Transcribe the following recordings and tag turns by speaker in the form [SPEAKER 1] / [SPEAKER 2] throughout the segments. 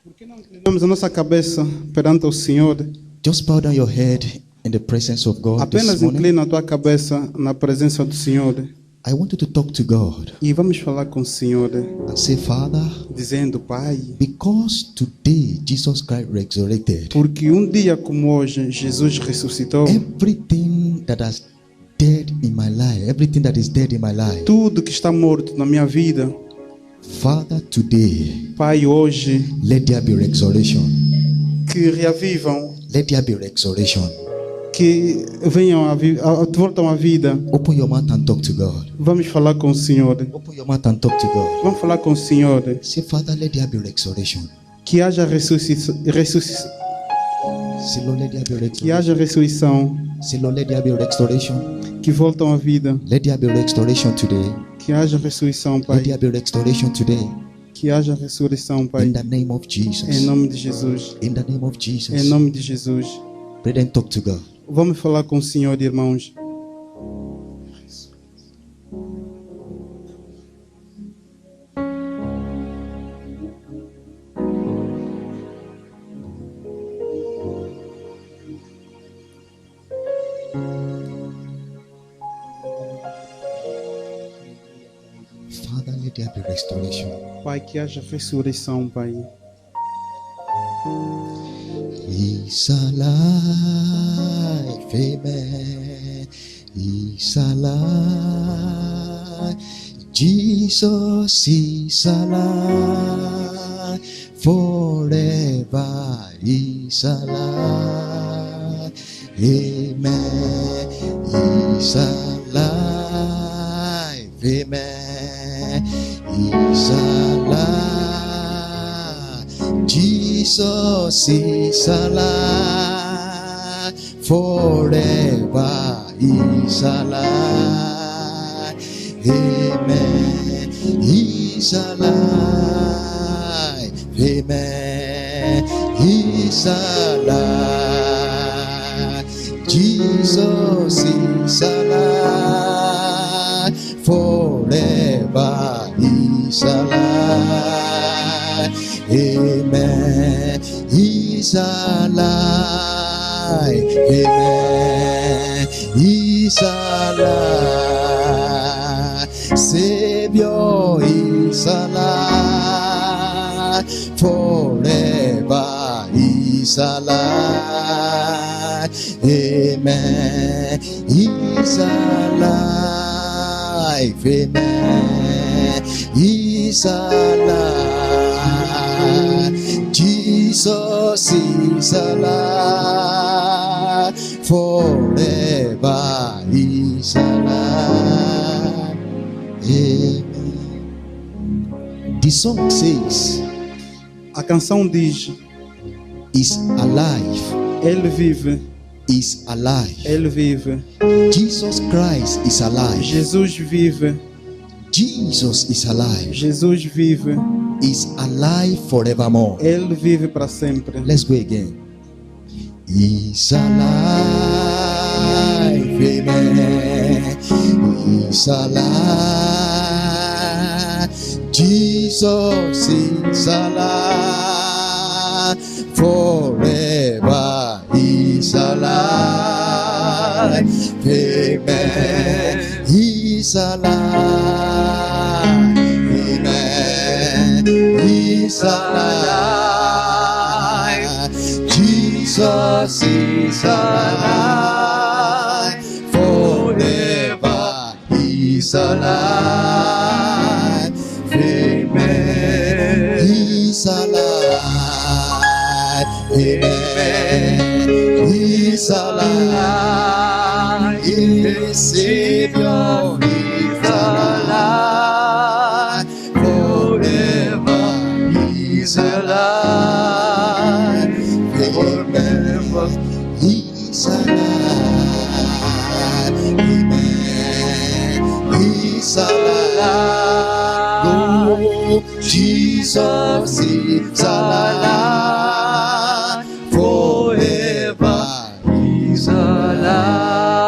[SPEAKER 1] Por que não inclinamos a nossa cabeça perante o Senhor?
[SPEAKER 2] Just bow down your head in the presence of God this
[SPEAKER 1] Apenas
[SPEAKER 2] morning.
[SPEAKER 1] inclina a tua cabeça na presença do Senhor.
[SPEAKER 2] I want you to talk to God
[SPEAKER 1] E vamos falar com o Senhor,
[SPEAKER 2] and say, Father,
[SPEAKER 1] dizendo: Pai,
[SPEAKER 2] because today Jesus Christ resurrected,
[SPEAKER 1] porque um dia como hoje Jesus ressuscitou,
[SPEAKER 2] everything that is dead in my life,
[SPEAKER 1] tudo que está morto na minha vida,
[SPEAKER 2] Father, today,
[SPEAKER 1] Pai, hoje,
[SPEAKER 2] let there be resurrection.
[SPEAKER 1] que reavivam,
[SPEAKER 2] Let there be resurrection.
[SPEAKER 1] que venham voltam à vida.
[SPEAKER 2] Open your mouth and talk to God.
[SPEAKER 1] Vamos falar com o Senhor.
[SPEAKER 2] Open your mouth and talk to God.
[SPEAKER 1] Vamos falar com o Senhor.
[SPEAKER 2] Say, Father, let there be resurrection.
[SPEAKER 1] Que haja ressurreição.
[SPEAKER 2] Say, Lord, let there be
[SPEAKER 1] Que
[SPEAKER 2] resurrection.
[SPEAKER 1] haja ressurreição.
[SPEAKER 2] Say, Lord, let there be restoration.
[SPEAKER 1] Que voltam à vida.
[SPEAKER 2] Let there be restoration today.
[SPEAKER 1] Que haja ressurreição, Pai.
[SPEAKER 2] Let there be restoration today.
[SPEAKER 1] Que haja ressurreição, Pai.
[SPEAKER 2] In the name of Jesus.
[SPEAKER 1] Em nome de Jesus.
[SPEAKER 2] In the name of
[SPEAKER 1] Em
[SPEAKER 2] Jesus.
[SPEAKER 1] nome de Jesus.
[SPEAKER 2] Brethren, talk to God.
[SPEAKER 1] Vamos falar com o Senhor, irmãos.
[SPEAKER 2] Father, let there be restoration.
[SPEAKER 1] Pai, que haja ressurreição, Pai.
[SPEAKER 2] He's alive, amen. He's alive. Jesus is alive. Forever He's alive. Amen. He's alive. Amen. He's alive. Jesus is alive. Forever He's alive. Amen. He's alive. Amen. He's alive. Jesus is alive. Forever He's alive. Amen. He's alive. Amen. He's alive. Savior is alive. Forever He's alive. Amen. He's alive. Amen. He's alive. Jesus is alive. Forever He's alive. Amen. The song says,
[SPEAKER 1] A canção diz:
[SPEAKER 2] is alive.
[SPEAKER 1] Ele vive.
[SPEAKER 2] Is alive.
[SPEAKER 1] Ele vive.
[SPEAKER 2] Jesus Christ is alive.
[SPEAKER 1] Jesus vive.
[SPEAKER 2] Jesus is alive.
[SPEAKER 1] Jesus vive.
[SPEAKER 2] Is alive forevermore.
[SPEAKER 1] Ele vive para sempre.
[SPEAKER 2] Let's go again. Is alive. Amen. Is alive. Jesus is alive. Forever He's alive. Amen. He's alive. Amen. He's alive. Jesus is alive. Forever He's alive. Amen. He's alive. Amen. He's alive. His Savior is alive. Forever He's alive. Forever He's alive. Amen. He's alive. Oh, Jesus is alive. Forever He's alive.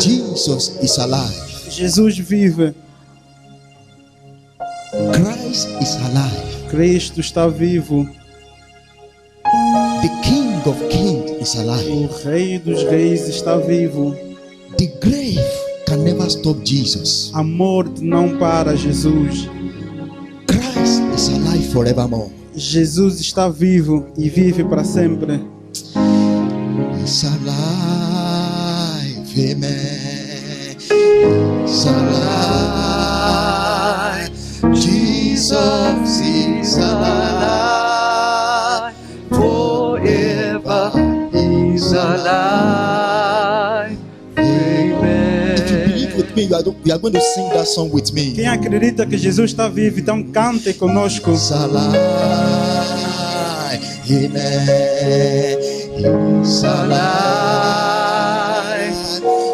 [SPEAKER 2] Jesus is alive.
[SPEAKER 1] Jesus vive.
[SPEAKER 2] Christ is alive.
[SPEAKER 1] Cristo está vivo.
[SPEAKER 2] The King of Kings is alive.
[SPEAKER 1] O Rei dos Reis está vivo.
[SPEAKER 2] The grave can never stop Jesus.
[SPEAKER 1] A morte não para Jesus.
[SPEAKER 2] Christ is alive forevermore.
[SPEAKER 1] Jesus está vivo e vive para sempre.
[SPEAKER 2] He's alive, amen. He's alive. Jesus is alive forever. He's alive, amen. If you believe with me, you are going to sing that song with me.
[SPEAKER 1] Quem acredita que Jesus está vivo, então cante conosco.
[SPEAKER 2] He's alive, amen. He's alive.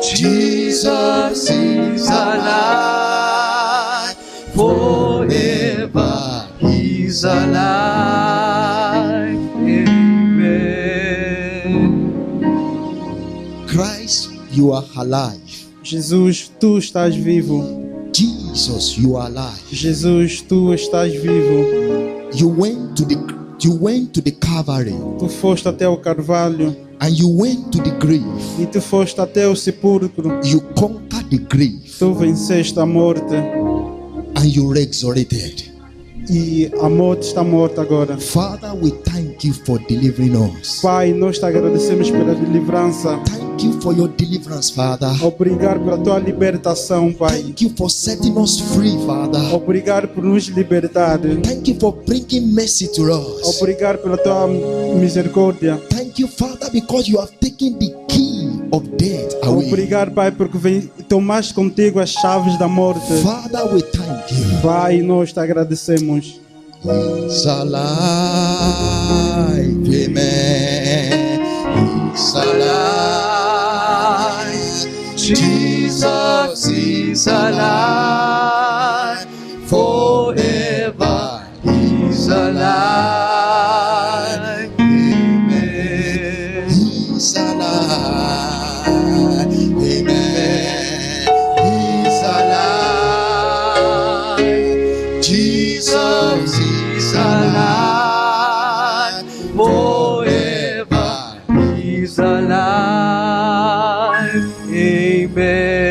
[SPEAKER 2] Jesus is alive forever. He's alive, amen. Christ, you are alive.
[SPEAKER 1] Jesus, tu estás vivo.
[SPEAKER 2] Jesus, you are alive.
[SPEAKER 1] Jesus, tu estás vivo.
[SPEAKER 2] You went to the Calvary
[SPEAKER 1] Tu foste até o Carvalho
[SPEAKER 2] and you went to the grave.
[SPEAKER 1] e tu foste até o sepulcro.
[SPEAKER 2] You conquered the grave
[SPEAKER 1] Tu venceste a morte
[SPEAKER 2] and you resurrected.
[SPEAKER 1] e a morte está morta agora.
[SPEAKER 2] Father, we thank you for delivering us.
[SPEAKER 1] Pai, nós te agradecemos pela deliverança.
[SPEAKER 2] Thank you for your deliverance, Father.
[SPEAKER 1] Obrigado pela tua libertação, Pai.
[SPEAKER 2] Thank you for setting us free, Father.
[SPEAKER 1] Obrigado por nos libertar.
[SPEAKER 2] Thank you for bringing mercy to us.
[SPEAKER 1] Obrigado pela tua misericórdia.
[SPEAKER 2] Thank you, Father, because you have taken the key of death away.
[SPEAKER 1] Obrigado, Pai, porque tomaste contigo as chaves da morte.
[SPEAKER 2] Father, we thank you.
[SPEAKER 1] Pai, nós te agradecemos.
[SPEAKER 2] He's alive, amen. He's alive. Jesus is alive forever. He's alive, amen. He's alive, amen. He's alive. Jesus is alive forever. He's alive, amen.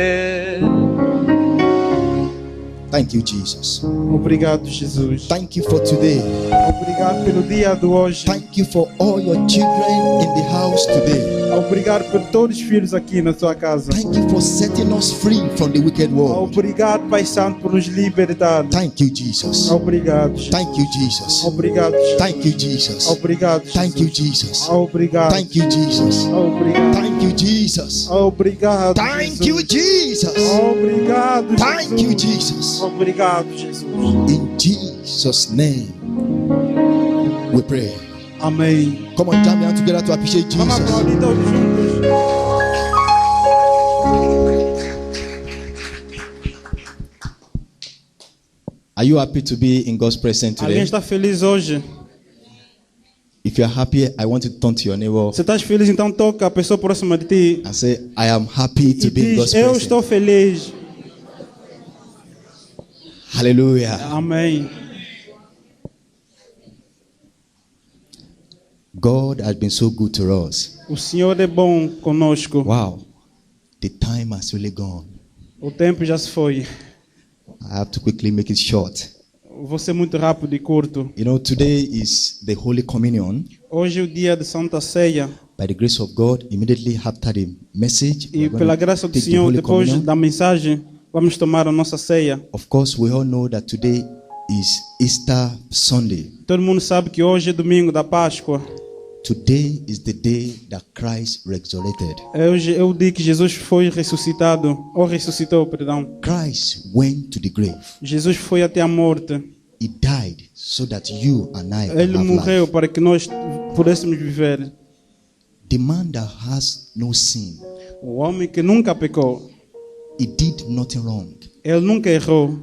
[SPEAKER 2] Thank you, Jesus.
[SPEAKER 1] Obrigado, Jesus.
[SPEAKER 2] Thank you for today.
[SPEAKER 1] Obrigado pelo dia de hoje.
[SPEAKER 2] Thank you for all your children in the house today.
[SPEAKER 1] Obrigado por todos os filhos aqui na tua casa.
[SPEAKER 2] Thank you for setting us free from the wicked world.
[SPEAKER 1] Obrigado, Pai Santo, por nos libertar.
[SPEAKER 2] Thank you, Jesus.
[SPEAKER 1] Obrigado, Jesus.
[SPEAKER 2] Thank you, Jesus.
[SPEAKER 1] Obrigado, Jesus.
[SPEAKER 2] Thank you, Jesus.
[SPEAKER 1] Obrigado, Jesus.
[SPEAKER 2] Thank you, Jesus.
[SPEAKER 1] Obrigado.
[SPEAKER 2] Thank you, Jesus.
[SPEAKER 1] Obrigado.
[SPEAKER 2] Thank you, Jesus.
[SPEAKER 1] Obrigado,
[SPEAKER 2] Thank you, Jesus.
[SPEAKER 1] Obrigado,
[SPEAKER 2] Thank you,
[SPEAKER 1] Jesus.
[SPEAKER 2] Jesus.
[SPEAKER 1] Obrigado, Jesus.
[SPEAKER 2] In Jesus' name, we pray.
[SPEAKER 1] Amém.
[SPEAKER 2] Come on, jam me together to appreciate
[SPEAKER 1] Vamos
[SPEAKER 2] Jesus.
[SPEAKER 1] aplaudir todos juntos.
[SPEAKER 2] Are you happy to be in God's presence
[SPEAKER 1] Alguém
[SPEAKER 2] today?
[SPEAKER 1] está feliz hoje?
[SPEAKER 2] If you are happy, I want to turn to your neighbor
[SPEAKER 1] Se estás feliz, então toca a pessoa próxima de ti
[SPEAKER 2] and say, I am happy to
[SPEAKER 1] e
[SPEAKER 2] be in God's
[SPEAKER 1] diz: Eu
[SPEAKER 2] presence.
[SPEAKER 1] estou feliz.
[SPEAKER 2] Hallelujah.
[SPEAKER 1] Amém.
[SPEAKER 2] God has been so good to us.
[SPEAKER 1] O Senhor é bom conosco.
[SPEAKER 2] Wow. The time has really gone.
[SPEAKER 1] O tempo já se foi.
[SPEAKER 2] I have to quickly make it short.
[SPEAKER 1] Vou ser muito rápido e curto.
[SPEAKER 2] You know, today is the Holy Communion.
[SPEAKER 1] Hoje é o dia de Santa Ceia.
[SPEAKER 2] By the grace of God, immediately after the message,
[SPEAKER 1] E
[SPEAKER 2] we're
[SPEAKER 1] pela
[SPEAKER 2] going to
[SPEAKER 1] graça do
[SPEAKER 2] take the
[SPEAKER 1] Senhor,
[SPEAKER 2] Holy
[SPEAKER 1] depois
[SPEAKER 2] Communion.
[SPEAKER 1] da mensagem, vamos tomar a nossa ceia.
[SPEAKER 2] Of course, we all know that today is Easter Sunday.
[SPEAKER 1] Todo mundo sabe que hoje é domingo da Páscoa.
[SPEAKER 2] Today is the day that Christ resurrected.
[SPEAKER 1] Hoje é o dia que Jesus foi ressuscitado, ou ressuscitou, perdão.
[SPEAKER 2] Christ went to the grave.
[SPEAKER 1] Jesus foi até a morte.
[SPEAKER 2] He died so that you and I can
[SPEAKER 1] Ele
[SPEAKER 2] have
[SPEAKER 1] morreu
[SPEAKER 2] life.
[SPEAKER 1] para que nós pudéssemos viver.
[SPEAKER 2] The man that has no sin,
[SPEAKER 1] O homem que nunca pecou,
[SPEAKER 2] he did nothing wrong.
[SPEAKER 1] ele nunca errou.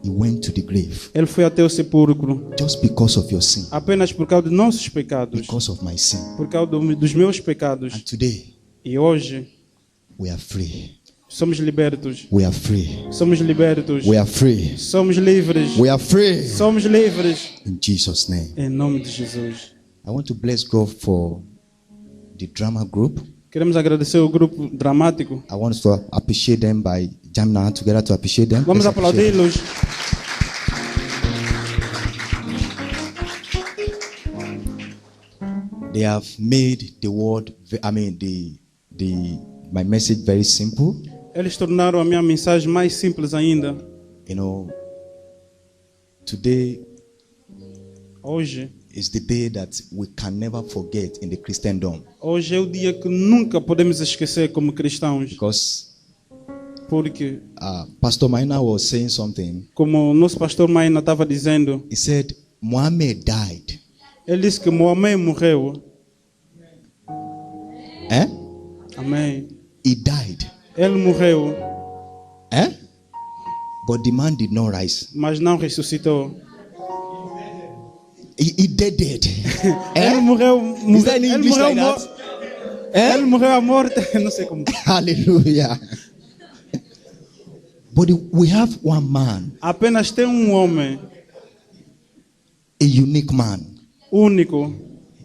[SPEAKER 2] He went to the grave
[SPEAKER 1] Ele foi até o sepulcro
[SPEAKER 2] just because of your sin,
[SPEAKER 1] apenas por causa de nossos pecados,
[SPEAKER 2] because of my sin.
[SPEAKER 1] por causa dos meus pecados.
[SPEAKER 2] And today
[SPEAKER 1] E hoje
[SPEAKER 2] we are free.
[SPEAKER 1] Somos libertos.
[SPEAKER 2] We are free.
[SPEAKER 1] Somos libertos.
[SPEAKER 2] We are free.
[SPEAKER 1] Somos livres.
[SPEAKER 2] We are free.
[SPEAKER 1] Somos livres.
[SPEAKER 2] In Jesus' name.
[SPEAKER 1] Em nome de Jesus.
[SPEAKER 2] I want to bless God for the drama group.
[SPEAKER 1] Queremos agradecer o grupo dramático.
[SPEAKER 2] I want to appreciate them by jamming our hands together to appreciate them.
[SPEAKER 1] Vamos
[SPEAKER 2] Let's appreciate them.
[SPEAKER 1] aplaudi-los.
[SPEAKER 2] They have made the word, my message very simple.
[SPEAKER 1] Eles tornaram a minha mensagem mais simples ainda.
[SPEAKER 2] You know, today
[SPEAKER 1] Hoje
[SPEAKER 2] is the day that we can never forget in the Christendom,
[SPEAKER 1] Hoje é o dia que nunca podemos esquecer como cristãos.
[SPEAKER 2] because
[SPEAKER 1] Porque,
[SPEAKER 2] Pastor Maina was saying something.
[SPEAKER 1] como o nosso pastor Maina estava dizendo,
[SPEAKER 2] He said, Muhammad died.
[SPEAKER 1] ele disse que Mohammed morreu.
[SPEAKER 2] Eh?
[SPEAKER 1] Amém.
[SPEAKER 2] He died.
[SPEAKER 1] Ele morreu,
[SPEAKER 2] Eh? But the man did not rise.
[SPEAKER 1] mas não ressuscitou.
[SPEAKER 2] He dead.
[SPEAKER 1] Ele morreu.
[SPEAKER 2] Is that in
[SPEAKER 1] Ele
[SPEAKER 2] English
[SPEAKER 1] morreu,
[SPEAKER 2] like that? Eh?
[SPEAKER 1] ele morreu à morte. Não sei como.
[SPEAKER 2] Hallelujah. But we have one man,
[SPEAKER 1] Apenas tem um homem
[SPEAKER 2] a unique man,
[SPEAKER 1] único,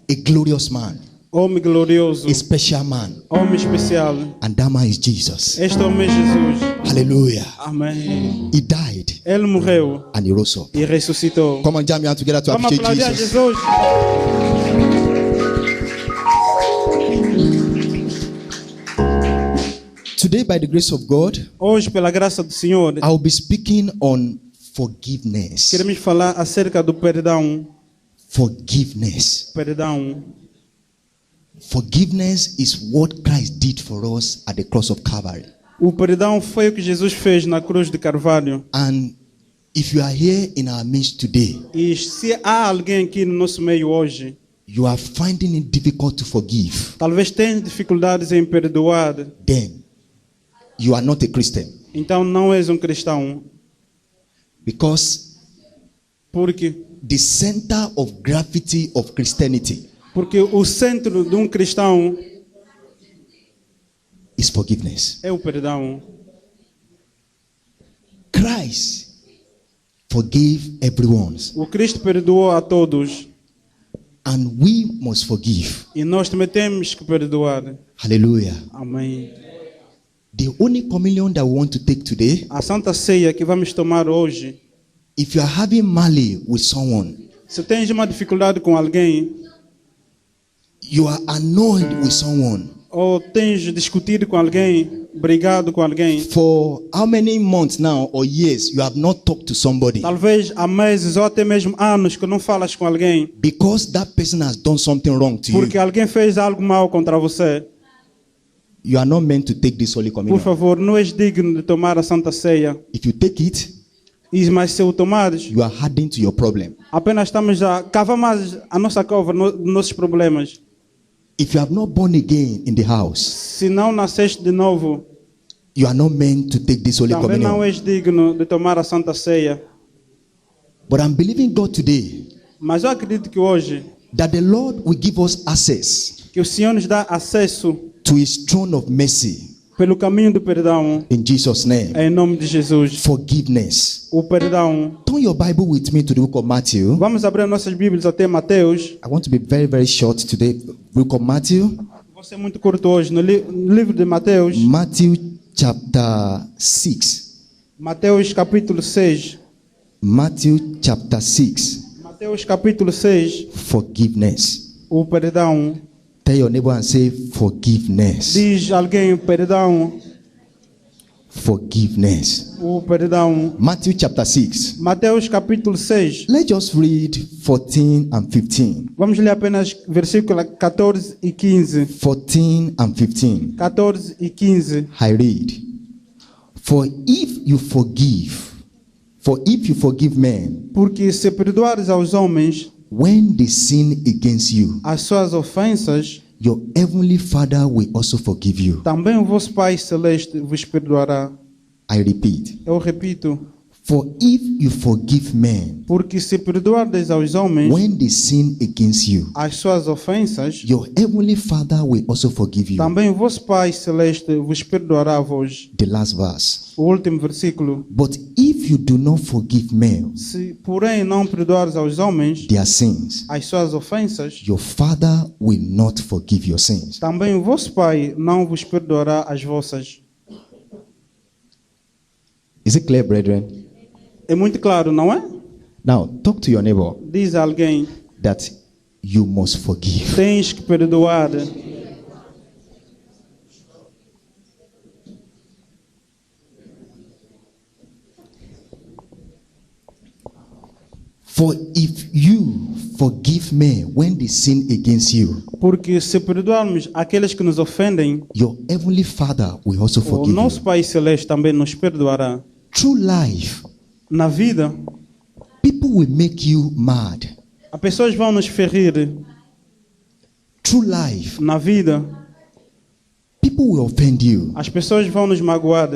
[SPEAKER 2] a glorious man,
[SPEAKER 1] homem glorioso,
[SPEAKER 2] a special man,
[SPEAKER 1] homem especial.
[SPEAKER 2] and that man is Jesus.
[SPEAKER 1] Este homem é Jesus.
[SPEAKER 2] Hallelujah.
[SPEAKER 1] Amém.
[SPEAKER 2] He died
[SPEAKER 1] Ele morreu
[SPEAKER 2] and he rose up.
[SPEAKER 1] e ressuscitou.
[SPEAKER 2] Come on, jam your hands together to
[SPEAKER 1] Vamos
[SPEAKER 2] appreciate
[SPEAKER 1] aplaudir a
[SPEAKER 2] Jesus.
[SPEAKER 1] Jesus.
[SPEAKER 2] Today, by the grace of God,
[SPEAKER 1] Hoje, pela graça do Senhor,
[SPEAKER 2] I will be speaking on forgiveness.
[SPEAKER 1] queremos falar acerca do perdão.
[SPEAKER 2] Forgiveness.
[SPEAKER 1] Perdão.
[SPEAKER 2] Forgiveness is what Christ did for us at the cross of Calvary.
[SPEAKER 1] O perdão foi o que Jesus fez na cruz de Carvalho.
[SPEAKER 2] And if you are here in our midst today,
[SPEAKER 1] E se há alguém aqui no nosso meio hoje,
[SPEAKER 2] you are finding it difficult to forgive,
[SPEAKER 1] talvez tenha dificuldades em perdoar,
[SPEAKER 2] then you are not a Christian.
[SPEAKER 1] então não és um cristão.
[SPEAKER 2] Because
[SPEAKER 1] Porque
[SPEAKER 2] the center of gravity of Christianity
[SPEAKER 1] o centro de um cristão
[SPEAKER 2] is forgiveness.
[SPEAKER 1] é o perdão.
[SPEAKER 2] Christ forgave everyone,
[SPEAKER 1] O Cristo perdoou a todos
[SPEAKER 2] and we must forgive.
[SPEAKER 1] e nós também temos que perdoar.
[SPEAKER 2] Hallelujah.
[SPEAKER 1] Amém.
[SPEAKER 2] The only communion that we want to take today,
[SPEAKER 1] A Santa Ceia que vamos tomar hoje,
[SPEAKER 2] if you are having mali with someone,
[SPEAKER 1] se tens uma dificuldade com alguém
[SPEAKER 2] you are annoyed with someone,
[SPEAKER 1] ou tens discutido com alguém, brigado com alguém,
[SPEAKER 2] for how many months now or years you have not talked to somebody,
[SPEAKER 1] talvez há meses ou até mesmo anos que não falas com alguém,
[SPEAKER 2] because that person has done something wrong to
[SPEAKER 1] porque
[SPEAKER 2] you,
[SPEAKER 1] alguém fez algo mal contra você,
[SPEAKER 2] you are not meant to take this Holy
[SPEAKER 1] por
[SPEAKER 2] Communion.
[SPEAKER 1] favor, não és digno de tomar a Santa Ceia.
[SPEAKER 2] If you take it,
[SPEAKER 1] Mas se o tomares,
[SPEAKER 2] you are adding to your problem.
[SPEAKER 1] apenas estamos a cavar mais a nossa cova, nossos problemas.
[SPEAKER 2] If you have not born again in the house,
[SPEAKER 1] Se não nasceste de novo,
[SPEAKER 2] you are not meant to take this Holy
[SPEAKER 1] também não
[SPEAKER 2] Communion.
[SPEAKER 1] és digno de tomar a Santa Ceia.
[SPEAKER 2] But I'm believing God today
[SPEAKER 1] Mas eu acredito que hoje,
[SPEAKER 2] that the Lord will give us access
[SPEAKER 1] que o Senhor nos dá acesso
[SPEAKER 2] to His throne of mercy
[SPEAKER 1] pelo caminho do perdão,
[SPEAKER 2] in Jesus' name.
[SPEAKER 1] em nome de Jesus.
[SPEAKER 2] Forgiveness.
[SPEAKER 1] O perdão.
[SPEAKER 2] Turn your Bible with me to the book of Matthew.
[SPEAKER 1] Vamos abrir nossas Bíblias até Mateus.
[SPEAKER 2] I want to be very, very short today. Book of Matthew.
[SPEAKER 1] Vou ser muito curto hoje. No livro de Mateus,
[SPEAKER 2] Matthew chapter 6.
[SPEAKER 1] Mateus capítulo 6.
[SPEAKER 2] Matthew chapter 6.
[SPEAKER 1] Mateus capítulo 6.
[SPEAKER 2] Forgiveness.
[SPEAKER 1] O perdão.
[SPEAKER 2] Tell your neighbor and say forgiveness.
[SPEAKER 1] Diz alguém perdão.
[SPEAKER 2] Forgiveness.
[SPEAKER 1] O perdão.
[SPEAKER 2] Matthew chapter 6.
[SPEAKER 1] Mateus capítulo 6.
[SPEAKER 2] Let's just read 14 and 15.
[SPEAKER 1] Vamos ler apenas versículo 14 e 15.
[SPEAKER 2] 14 and 15.
[SPEAKER 1] 14 e 15.
[SPEAKER 2] I read. For if you forgive men
[SPEAKER 1] Porque se perdoares aos homens
[SPEAKER 2] when they sin against you,
[SPEAKER 1] as suas ofensas,
[SPEAKER 2] your heavenly Father will also forgive you.
[SPEAKER 1] também o vosso Pai Celeste vos perdoará.
[SPEAKER 2] I repeat.
[SPEAKER 1] Eu repito.
[SPEAKER 2] For if you forgive men
[SPEAKER 1] Porque se perdoardes aos homens
[SPEAKER 2] when they sin against you,
[SPEAKER 1] as suas ofensas,
[SPEAKER 2] your heavenly Father will also forgive you.
[SPEAKER 1] também o vosso Pai Celeste vos perdoará a vós.
[SPEAKER 2] The last verse.
[SPEAKER 1] O último versículo.
[SPEAKER 2] But if you do not forgive men
[SPEAKER 1] Se, porém, não perdoares aos homens
[SPEAKER 2] their sins,
[SPEAKER 1] as suas ofensas,
[SPEAKER 2] your Father will not forgive your sins.
[SPEAKER 1] também o vosso Pai não vos perdoará as vossas.
[SPEAKER 2] Is it clear, brethren?
[SPEAKER 1] É muito claro, não é?
[SPEAKER 2] Now, talk to your neighbor
[SPEAKER 1] Diz a alguém,
[SPEAKER 2] that you must forgive.
[SPEAKER 1] tens que perdoar.
[SPEAKER 2] For if you forgive men when they sin against you,
[SPEAKER 1] Porque se perdoarmos aqueles que nos ofendem,
[SPEAKER 2] your heavenly Father will also
[SPEAKER 1] o
[SPEAKER 2] forgive
[SPEAKER 1] nosso
[SPEAKER 2] you.
[SPEAKER 1] Pai Celeste também nos perdoará.
[SPEAKER 2] Through life,
[SPEAKER 1] Na vida,
[SPEAKER 2] people will make you mad.
[SPEAKER 1] as pessoas vão nos ferir.
[SPEAKER 2] Through life,
[SPEAKER 1] Na vida,
[SPEAKER 2] people will offend you.
[SPEAKER 1] as pessoas vão nos magoar.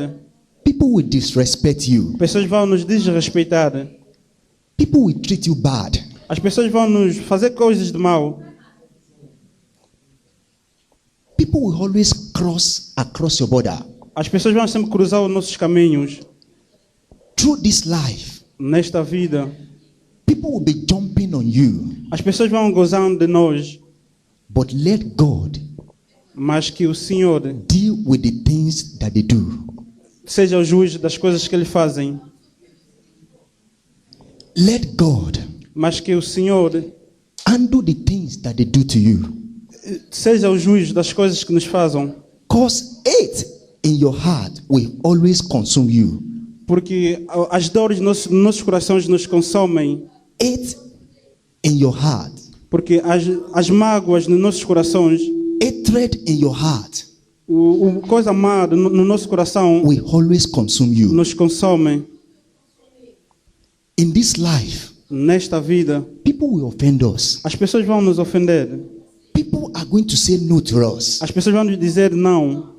[SPEAKER 2] People will disrespect you.
[SPEAKER 1] As pessoas vão nos desrespeitar.
[SPEAKER 2] People will treat you bad.
[SPEAKER 1] As pessoas vão nos fazer coisas de mal.
[SPEAKER 2] People will always cross across your border.
[SPEAKER 1] As pessoas vão sempre cruzar os nossos caminhos.
[SPEAKER 2] Through this life,
[SPEAKER 1] Nesta vida,
[SPEAKER 2] people will be jumping on you.
[SPEAKER 1] as pessoas vão gozando de nós.
[SPEAKER 2] But let God
[SPEAKER 1] Mas que o Senhor
[SPEAKER 2] deal with the things that they do.
[SPEAKER 1] seja o juiz das coisas que eles fazem.
[SPEAKER 2] Let God
[SPEAKER 1] Mas que o Senhor
[SPEAKER 2] handle the things that they do to you.
[SPEAKER 1] seja o juiz das coisas que nos fazem.
[SPEAKER 2] Cause hate in your heart will always consume you.
[SPEAKER 1] Porque as dores nos nossos corações nos consomem.
[SPEAKER 2] Hate in your heart,
[SPEAKER 1] Porque as mágoas nos nossos corações,
[SPEAKER 2] hatred in your heart
[SPEAKER 1] o coisa má no nosso coração
[SPEAKER 2] will always consume you.
[SPEAKER 1] nos consome.
[SPEAKER 2] In this life,
[SPEAKER 1] Nesta vida,
[SPEAKER 2] people will offend us.
[SPEAKER 1] as pessoas vão nos ofender.
[SPEAKER 2] People are going to say no to us.
[SPEAKER 1] As pessoas vão nos dizer não.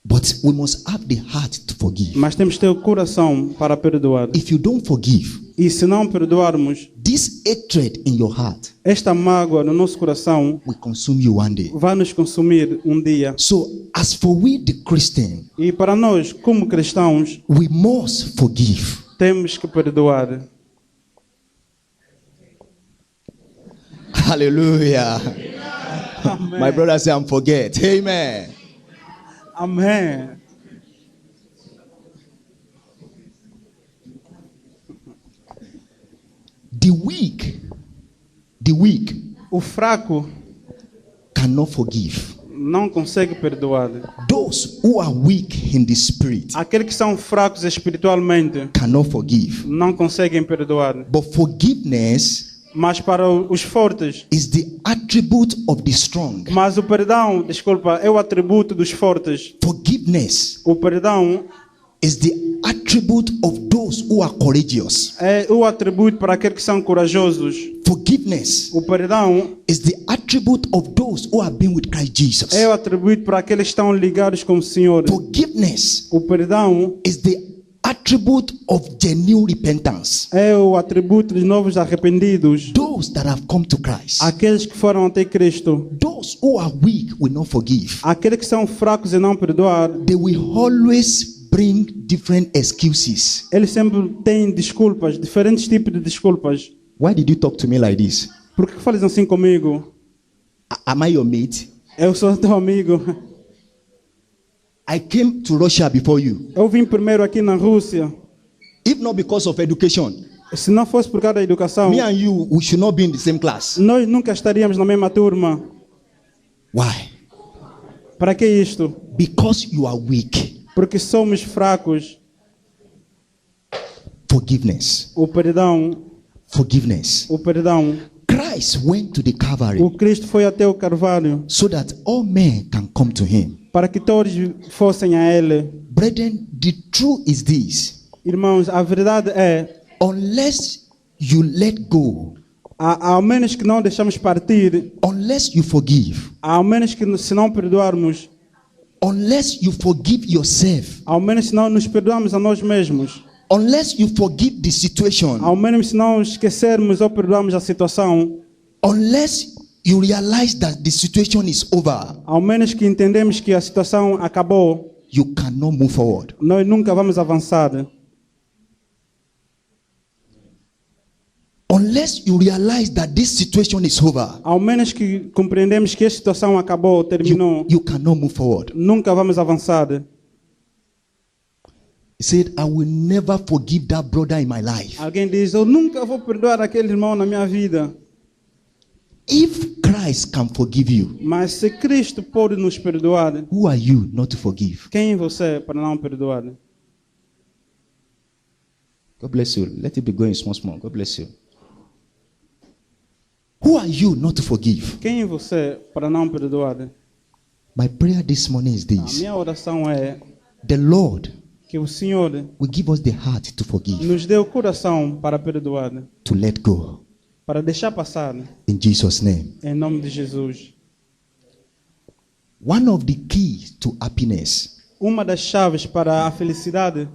[SPEAKER 2] But we must have the heart to forgive.
[SPEAKER 1] Mas temos que ter o coração para perdoar.
[SPEAKER 2] If you don't forgive,
[SPEAKER 1] E se não perdoarmos,
[SPEAKER 2] this hatred in your heart
[SPEAKER 1] esta mágoa no nosso coração
[SPEAKER 2] will consume you one day.
[SPEAKER 1] vai nos consumir um dia.
[SPEAKER 2] So, as for we, the Christian,
[SPEAKER 1] E para nós, como cristãos,
[SPEAKER 2] we must forgive.
[SPEAKER 1] temos que perdoar.
[SPEAKER 2] Hallelujah.
[SPEAKER 1] Amém.
[SPEAKER 2] My brother say, I'm forget. Amen.
[SPEAKER 1] Amém.
[SPEAKER 2] The weak
[SPEAKER 1] O fraco
[SPEAKER 2] cannot forgive.
[SPEAKER 1] não consegue perdoar.
[SPEAKER 2] Those who are weak in the spirit
[SPEAKER 1] Aqueles que são fracos espiritualmente
[SPEAKER 2] cannot forgive.
[SPEAKER 1] não conseguem perdoar.
[SPEAKER 2] But forgiveness
[SPEAKER 1] Mas para os fortes,
[SPEAKER 2] is the attribute of the strong.
[SPEAKER 1] mas o perdão, desculpa, é o atributo dos fortes.
[SPEAKER 2] Forgiveness
[SPEAKER 1] O perdão
[SPEAKER 2] is the attribute of those who are courageous.
[SPEAKER 1] é o atributo para aqueles que são corajosos.
[SPEAKER 2] Forgiveness
[SPEAKER 1] O perdão
[SPEAKER 2] is the attribute of those who have been with Christ Jesus.
[SPEAKER 1] é o atributo para aqueles que estão ligados com o Senhor.
[SPEAKER 2] Forgiveness
[SPEAKER 1] O perdão
[SPEAKER 2] is the attribute of genuine repentance.
[SPEAKER 1] é o atributo dos novos arrependidos.
[SPEAKER 2] Those that have come to Christ.
[SPEAKER 1] Aqueles que foram até Cristo.
[SPEAKER 2] Those who are weak will not forgive.
[SPEAKER 1] Aqueles que são fracos e não perdoar,
[SPEAKER 2] They will always bring different excuses.
[SPEAKER 1] eles sempre têm desculpas, diferentes tipos de desculpas.
[SPEAKER 2] Why did you talk to me like this?
[SPEAKER 1] Por que falas assim comigo?
[SPEAKER 2] Am I your mate?
[SPEAKER 1] Eu sou teu amigo.
[SPEAKER 2] I came to Russia before you.
[SPEAKER 1] Eu vim primeiro aqui na Rússia.
[SPEAKER 2] If not because of education,
[SPEAKER 1] Se não fosse por causa da educação,
[SPEAKER 2] me and you, we should not be in the same class.
[SPEAKER 1] nós nunca estaríamos na mesma turma.
[SPEAKER 2] Why?
[SPEAKER 1] Para que isto?
[SPEAKER 2] Because you are weak.
[SPEAKER 1] Porque somos fracos.
[SPEAKER 2] Forgiveness.
[SPEAKER 1] O perdão,
[SPEAKER 2] Forgiveness.
[SPEAKER 1] o perdão.
[SPEAKER 2] Christ went to the Calvary
[SPEAKER 1] O Cristo foi até o Carvalho
[SPEAKER 2] so that all men can come to him.
[SPEAKER 1] para que todos fossem a Ele.
[SPEAKER 2] Brethren, the truth is this.
[SPEAKER 1] Irmãos, a verdade é,
[SPEAKER 2] Unless you let go,
[SPEAKER 1] ao menos que não deixamos partir,
[SPEAKER 2] unless you forgive,
[SPEAKER 1] ao menos que se não perdoarmos,
[SPEAKER 2] unless you forgive yourself,
[SPEAKER 1] ao menos se não nos perdoarmos a nós mesmos,
[SPEAKER 2] unless you forgive the situation,
[SPEAKER 1] Ao menos se não esquecermos ou perdoarmos a situação,
[SPEAKER 2] unless you realize that the situation is over,
[SPEAKER 1] ao menos que entendemos que a situação acabou,
[SPEAKER 2] you cannot move forward.
[SPEAKER 1] nós nunca vamos avançar.
[SPEAKER 2] Unless you realize that this situation is over,
[SPEAKER 1] Ao menos que compreendemos que a situação acabou, terminou,
[SPEAKER 2] you cannot move forward.
[SPEAKER 1] nunca vamos avançar.
[SPEAKER 2] He said, I will never forgive that brother in my life.
[SPEAKER 1] Alguém diz, eu nunca vou perdoar aquele irmão na minha vida.
[SPEAKER 2] If Christ can forgive you,
[SPEAKER 1] Mas se Cristo pode nos perdoar,
[SPEAKER 2] who are you not to forgive?
[SPEAKER 1] quem é você para não perdoar?
[SPEAKER 2] God bless you. Let it be going small, small. God bless you. Who are you not to forgive?
[SPEAKER 1] Quem é você para não perdoar?
[SPEAKER 2] My prayer this morning is
[SPEAKER 1] A
[SPEAKER 2] this.
[SPEAKER 1] minha oração é
[SPEAKER 2] The Lord
[SPEAKER 1] que o Senhor
[SPEAKER 2] will give us the heart to forgive,
[SPEAKER 1] nos dê o coração para perdoar,
[SPEAKER 2] to let go.
[SPEAKER 1] para deixar passar,
[SPEAKER 2] In Jesus' name.
[SPEAKER 1] em nome de Jesus.
[SPEAKER 2] One of the keys to happiness,
[SPEAKER 1] Uma das chaves para a felicidade,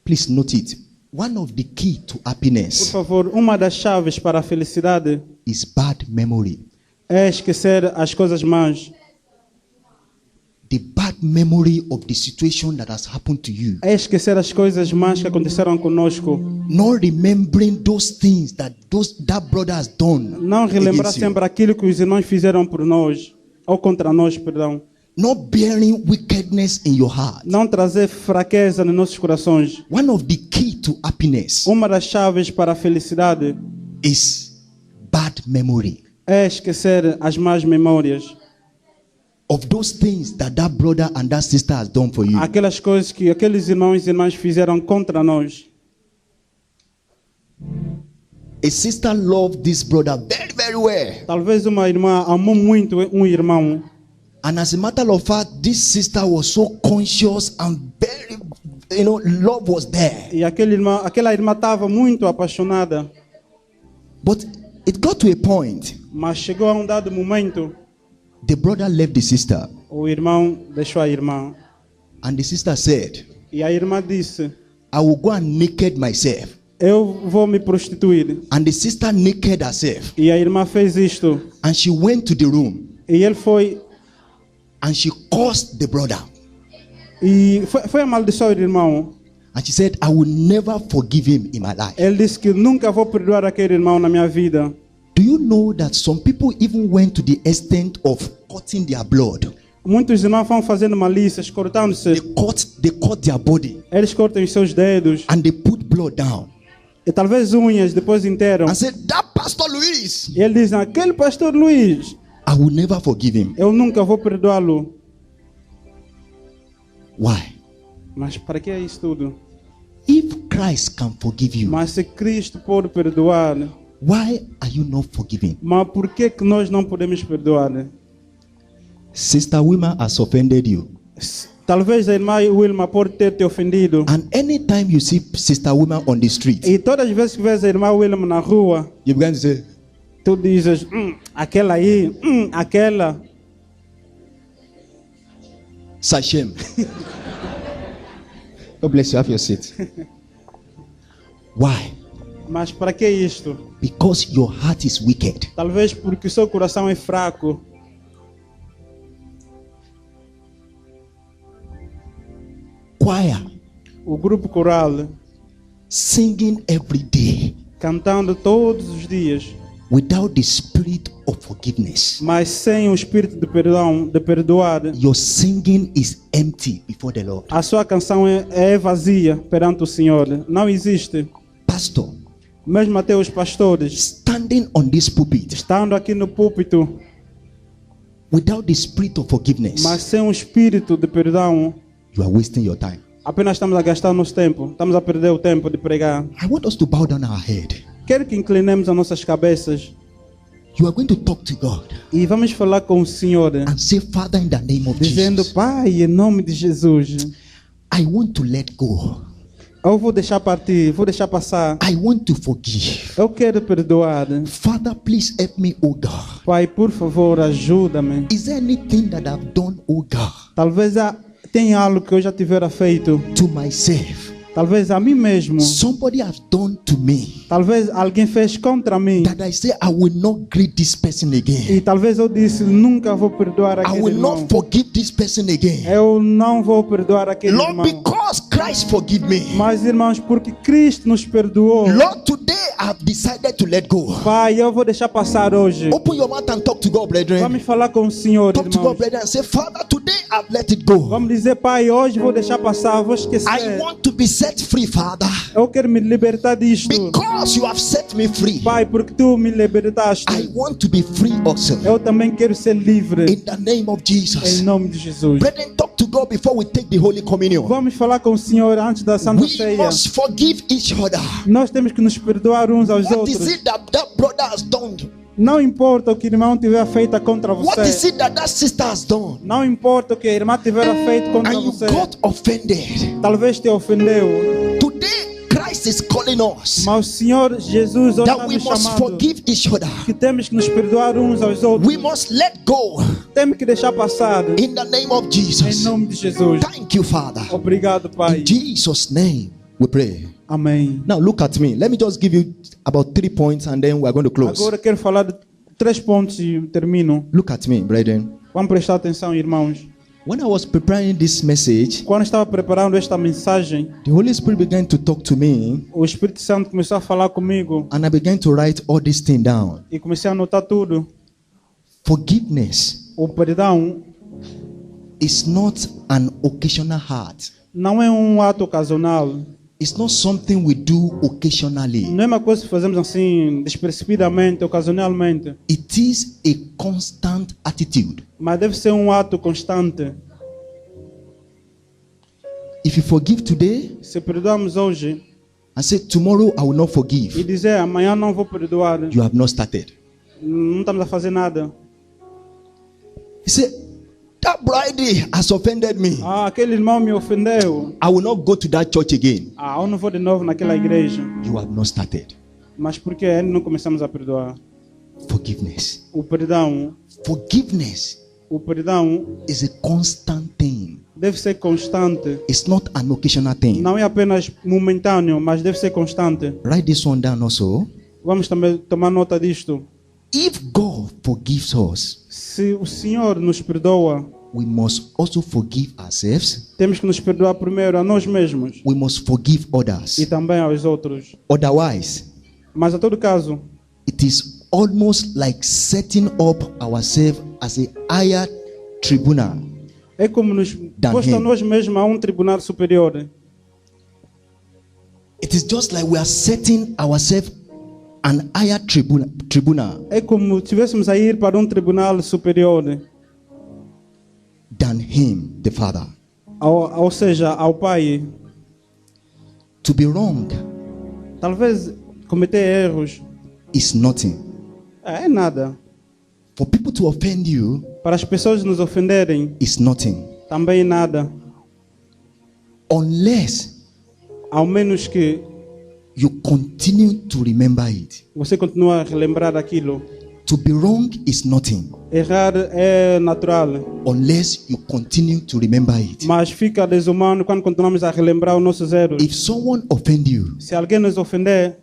[SPEAKER 2] please note it. One of the key to
[SPEAKER 1] por
[SPEAKER 2] happiness
[SPEAKER 1] favor, uma das chaves para a felicidade
[SPEAKER 2] is bad memory.
[SPEAKER 1] é esquecer as coisas más.
[SPEAKER 2] The bad memory of the situation that has happened to you.
[SPEAKER 1] É esquecer as coisas más que aconteceram conosco.
[SPEAKER 2] Not remembering those things that brother has done.
[SPEAKER 1] Não relembrar
[SPEAKER 2] against you.
[SPEAKER 1] sempre aquilo que os irmãos fizeram por nós, ou contra nós, perdão.
[SPEAKER 2] Not bearing wickedness in your heart.
[SPEAKER 1] Não trazer fraqueza nos nossos corações.
[SPEAKER 2] One of the key to happiness
[SPEAKER 1] Uma das chaves para a felicidade
[SPEAKER 2] is bad memory
[SPEAKER 1] é esquecer as más memórias.
[SPEAKER 2] of those things that brother and that sister has done for you.
[SPEAKER 1] Aquelas coisas que aqueles irmãos e irmãs fizeram contra nós.
[SPEAKER 2] A sister loved this brother very, very well.
[SPEAKER 1] Talvez uma irmã amou muito um irmão.
[SPEAKER 2] And as a matter of fact, this sister was so conscious and very, love was there.
[SPEAKER 1] E aquela irmã estava muito apaixonada.
[SPEAKER 2] But it got to a point,
[SPEAKER 1] Mas chegou a um dado momento,
[SPEAKER 2] the brother left the sister.
[SPEAKER 1] o irmão deixou a irmã.
[SPEAKER 2] And the sister said,
[SPEAKER 1] E a irmã disse,
[SPEAKER 2] I will go and naked myself.
[SPEAKER 1] eu vou me prostituir.
[SPEAKER 2] And the sister naked herself.
[SPEAKER 1] E a irmã fez isto.
[SPEAKER 2] And she went to the room.
[SPEAKER 1] E ele foi
[SPEAKER 2] And she cursed the brother.
[SPEAKER 1] e foi amaldiçoar o irmão.
[SPEAKER 2] And she said, I will never forgive him in my life.
[SPEAKER 1] Ele disse que nunca vou perdoar aquele irmão na minha vida.
[SPEAKER 2] Do you know that some people even went to the extent of cutting their blood?
[SPEAKER 1] Muitos irmãos vão fazendo malícias, cortando-se.
[SPEAKER 2] They cut their body
[SPEAKER 1] Eles cortam os seus dedos.
[SPEAKER 2] and they put blood down.
[SPEAKER 1] E talvez unhas, depois enterram.
[SPEAKER 2] And said, that Pastor Luis,
[SPEAKER 1] E ele diz, aquele pastor Luís,
[SPEAKER 2] I will never forgive him.
[SPEAKER 1] eu nunca vou perdoá-lo.
[SPEAKER 2] Why?
[SPEAKER 1] Mas para que é isso tudo?
[SPEAKER 2] If Christ can forgive you,
[SPEAKER 1] Mas se Cristo pode perdoar,
[SPEAKER 2] why are you not forgiving?
[SPEAKER 1] mas por que nós não podemos perdoar?
[SPEAKER 2] Sister Wilma has offended you.
[SPEAKER 1] Talvez a irmã Wilma pode ter te ofendido.
[SPEAKER 2] And anytime you see Sister Wilma on the street,
[SPEAKER 1] E todas as vezes que vês a irmã Wilma na rua,
[SPEAKER 2] you begin to say,
[SPEAKER 1] tu dizes, aquela aí, aquela.
[SPEAKER 2] Sachem. God bless you. Have your seat. Why?
[SPEAKER 1] Mas para que isto?
[SPEAKER 2] Because your heart is wicked.
[SPEAKER 1] Talvez porque o seu coração é fraco.
[SPEAKER 2] Choir,
[SPEAKER 1] O grupo coral,
[SPEAKER 2] singing every day
[SPEAKER 1] cantando todos os dias,
[SPEAKER 2] without the spirit of forgiveness.
[SPEAKER 1] mas sem o espírito de perdão, de perdoar.
[SPEAKER 2] Your singing is empty before the Lord.
[SPEAKER 1] A sua canção é vazia perante o Senhor. Não existe.
[SPEAKER 2] Pastor,
[SPEAKER 1] Mesmo até os pastores,
[SPEAKER 2] standing on this pulpit
[SPEAKER 1] estando aqui no púlpito,
[SPEAKER 2] without the spirit of forgiveness,
[SPEAKER 1] mas sem o espírito de perdão,
[SPEAKER 2] you are wasting your time.
[SPEAKER 1] apenas estamos a gastar nosso tempo. Estamos a perder o tempo de pregar.
[SPEAKER 2] I want us to bow down our head.
[SPEAKER 1] Quero que inclinemos as nossas cabeças
[SPEAKER 2] You are going to talk to God
[SPEAKER 1] e vamos falar com o Senhor,
[SPEAKER 2] and say, Father, in the name of
[SPEAKER 1] dizendo,
[SPEAKER 2] Jesus,
[SPEAKER 1] Pai, em nome de Jesus,
[SPEAKER 2] I want to let go.
[SPEAKER 1] eu vou deixar partir, vou deixar passar.
[SPEAKER 2] I want to forgive.
[SPEAKER 1] Eu quero perdoar.
[SPEAKER 2] Father, please help me, oh God.
[SPEAKER 1] Pai, por favor, ajuda-me.
[SPEAKER 2] Is there anything that I've done, oh God,
[SPEAKER 1] Talvez tenha algo que eu já tivera feito
[SPEAKER 2] to myself
[SPEAKER 1] Talvez a mim mesmo.
[SPEAKER 2] somebody has done to me
[SPEAKER 1] Talvez alguém fez contra mim.
[SPEAKER 2] that I say I will not greet this person
[SPEAKER 1] E
[SPEAKER 2] again.
[SPEAKER 1] talvez eu disse, nunca vou perdoar
[SPEAKER 2] I
[SPEAKER 1] aquele
[SPEAKER 2] will
[SPEAKER 1] irmão.
[SPEAKER 2] not forgive this person again.
[SPEAKER 1] Eu não vou perdoar aquele
[SPEAKER 2] Lord,
[SPEAKER 1] irmão.
[SPEAKER 2] because Christ forgive me.
[SPEAKER 1] Mas, irmãos, porque Cristo nos perdoou.
[SPEAKER 2] Lord, today I have decided to let go.
[SPEAKER 1] Pai, eu vou deixar passar hoje.
[SPEAKER 2] Open your mouth and talk to God, brethren.
[SPEAKER 1] Vamos falar com o Senhor,
[SPEAKER 2] Talk to God,
[SPEAKER 1] irmãos.
[SPEAKER 2] brethren, and say, Father, today I've let it go.
[SPEAKER 1] Vamos dizer, Pai, hoje vou deixar passar, vou
[SPEAKER 2] I
[SPEAKER 1] esquecer.
[SPEAKER 2] want to be set free, Father,
[SPEAKER 1] Eu quero me libertar disto.
[SPEAKER 2] because you have set me free.
[SPEAKER 1] Pai, porque tu me libertaste.
[SPEAKER 2] I want to be free also.
[SPEAKER 1] Eu também quero ser livre.
[SPEAKER 2] In the name of
[SPEAKER 1] Em
[SPEAKER 2] Jesus.
[SPEAKER 1] nome de Jesus.
[SPEAKER 2] Brethren, talk to God before we take the Holy Communion.
[SPEAKER 1] Vamos falar com o Senhor antes da Santa
[SPEAKER 2] We
[SPEAKER 1] Ceia.
[SPEAKER 2] must forgive each other.
[SPEAKER 1] Nós temos que nos perdoar uns aos
[SPEAKER 2] What is
[SPEAKER 1] outros.
[SPEAKER 2] it that that brother has done?
[SPEAKER 1] Não importa o que o irmão tiver feito contra
[SPEAKER 2] What is
[SPEAKER 1] você.
[SPEAKER 2] it that that sister has done?
[SPEAKER 1] Não importa o que a irmã tiver feito contra
[SPEAKER 2] And you
[SPEAKER 1] você.
[SPEAKER 2] got offended.
[SPEAKER 1] Talvez te ofendeu.
[SPEAKER 2] Today, Christ is calling us
[SPEAKER 1] Mas o Senhor Jesus hoje
[SPEAKER 2] that
[SPEAKER 1] está
[SPEAKER 2] we
[SPEAKER 1] nos
[SPEAKER 2] must
[SPEAKER 1] chamando.
[SPEAKER 2] forgive each other.
[SPEAKER 1] Que temos que nos perdoar uns aos outros.
[SPEAKER 2] We must let go
[SPEAKER 1] Temos que deixar passar.
[SPEAKER 2] in the name of
[SPEAKER 1] Em
[SPEAKER 2] Jesus.
[SPEAKER 1] nome de Jesus.
[SPEAKER 2] Thank you, Father.
[SPEAKER 1] Obrigado, Pai.
[SPEAKER 2] In Jesus' name, we pray.
[SPEAKER 1] Amém.
[SPEAKER 2] Now, look at me. Let me just give you about 3 points and then we are going to close.
[SPEAKER 1] Agora quero falar de 3 pontos e termino.
[SPEAKER 2] Look at me, brethren.
[SPEAKER 1] Vamos prestar atenção, irmãos.
[SPEAKER 2] When I was preparing this message,
[SPEAKER 1] Quando estava preparando esta mensagem,
[SPEAKER 2] the Holy Spirit began to talk to me
[SPEAKER 1] o Espírito Santo começou a falar comigo
[SPEAKER 2] and I began to write all these things down.
[SPEAKER 1] e comecei a anotar tudo.
[SPEAKER 2] Forgiveness
[SPEAKER 1] O perdão
[SPEAKER 2] is not an occasional act.
[SPEAKER 1] não é um ato ocasional.
[SPEAKER 2] It's not something we do occasionally.
[SPEAKER 1] Não é uma coisa que fazemos assim, despercebidamente, ocasionalmente.
[SPEAKER 2] It is a constant attitude.
[SPEAKER 1] Mas deve ser um ato constante.
[SPEAKER 2] If you forgive today
[SPEAKER 1] Se perdoamos hoje
[SPEAKER 2] and say tomorrow I will not
[SPEAKER 1] e
[SPEAKER 2] forgive,
[SPEAKER 1] dizer amanhã não vou perdoar,
[SPEAKER 2] you have not started.
[SPEAKER 1] não estamos a fazer nada.
[SPEAKER 2] He said, that bride has offended me.
[SPEAKER 1] Ah, aquele irmão me ofendeu.
[SPEAKER 2] I will not go to that church again.
[SPEAKER 1] Ah, eu não vou de novo naquela igreja.
[SPEAKER 2] You have not started.
[SPEAKER 1] Mas por que ainda não começamos a perdoar?
[SPEAKER 2] Forgiveness.
[SPEAKER 1] O perdão
[SPEAKER 2] Is a constant thing.
[SPEAKER 1] deve ser constante.
[SPEAKER 2] It's not an occasional thing.
[SPEAKER 1] Não é apenas momentâneo, mas deve ser constante.
[SPEAKER 2] Write this one down also.
[SPEAKER 1] Vamos também tomar nota disto.
[SPEAKER 2] If God forgives us,
[SPEAKER 1] Se o Senhor nos perdoa,
[SPEAKER 2] we must also forgive ourselves.
[SPEAKER 1] temos que nos perdoar primeiro a nós mesmos
[SPEAKER 2] We must forgive others.
[SPEAKER 1] e também aos outros.
[SPEAKER 2] Otherwise,
[SPEAKER 1] Mas a todo caso,
[SPEAKER 2] it is almost like setting up ourselves as a higher tribunal.
[SPEAKER 1] é como nos
[SPEAKER 2] Than
[SPEAKER 1] posto a
[SPEAKER 2] him.
[SPEAKER 1] nós mesmos a um tribunal superior.
[SPEAKER 2] It is just like we are setting ourselves an higher tribunal
[SPEAKER 1] É como se estivéssemos a ir para um tribunal superior,
[SPEAKER 2] than him, the Father.
[SPEAKER 1] ou seja, ao Pai.
[SPEAKER 2] To be wrong
[SPEAKER 1] Talvez cometer erros
[SPEAKER 2] is nothing.
[SPEAKER 1] é nada.
[SPEAKER 2] For people to offend you
[SPEAKER 1] Para as pessoas nos ofenderem,
[SPEAKER 2] is nothing.
[SPEAKER 1] também nada.
[SPEAKER 2] Unless
[SPEAKER 1] Ao menos que
[SPEAKER 2] you continue to remember it.
[SPEAKER 1] você continue a relembrar aquilo.
[SPEAKER 2] To be wrong is nothing.
[SPEAKER 1] Errar é natural,
[SPEAKER 2] Unless you continue to remember it.
[SPEAKER 1] mas fica desumano quando continuamos a relembrar os nossos erros.
[SPEAKER 2] If someone offend you,
[SPEAKER 1] Se alguém nos ofender,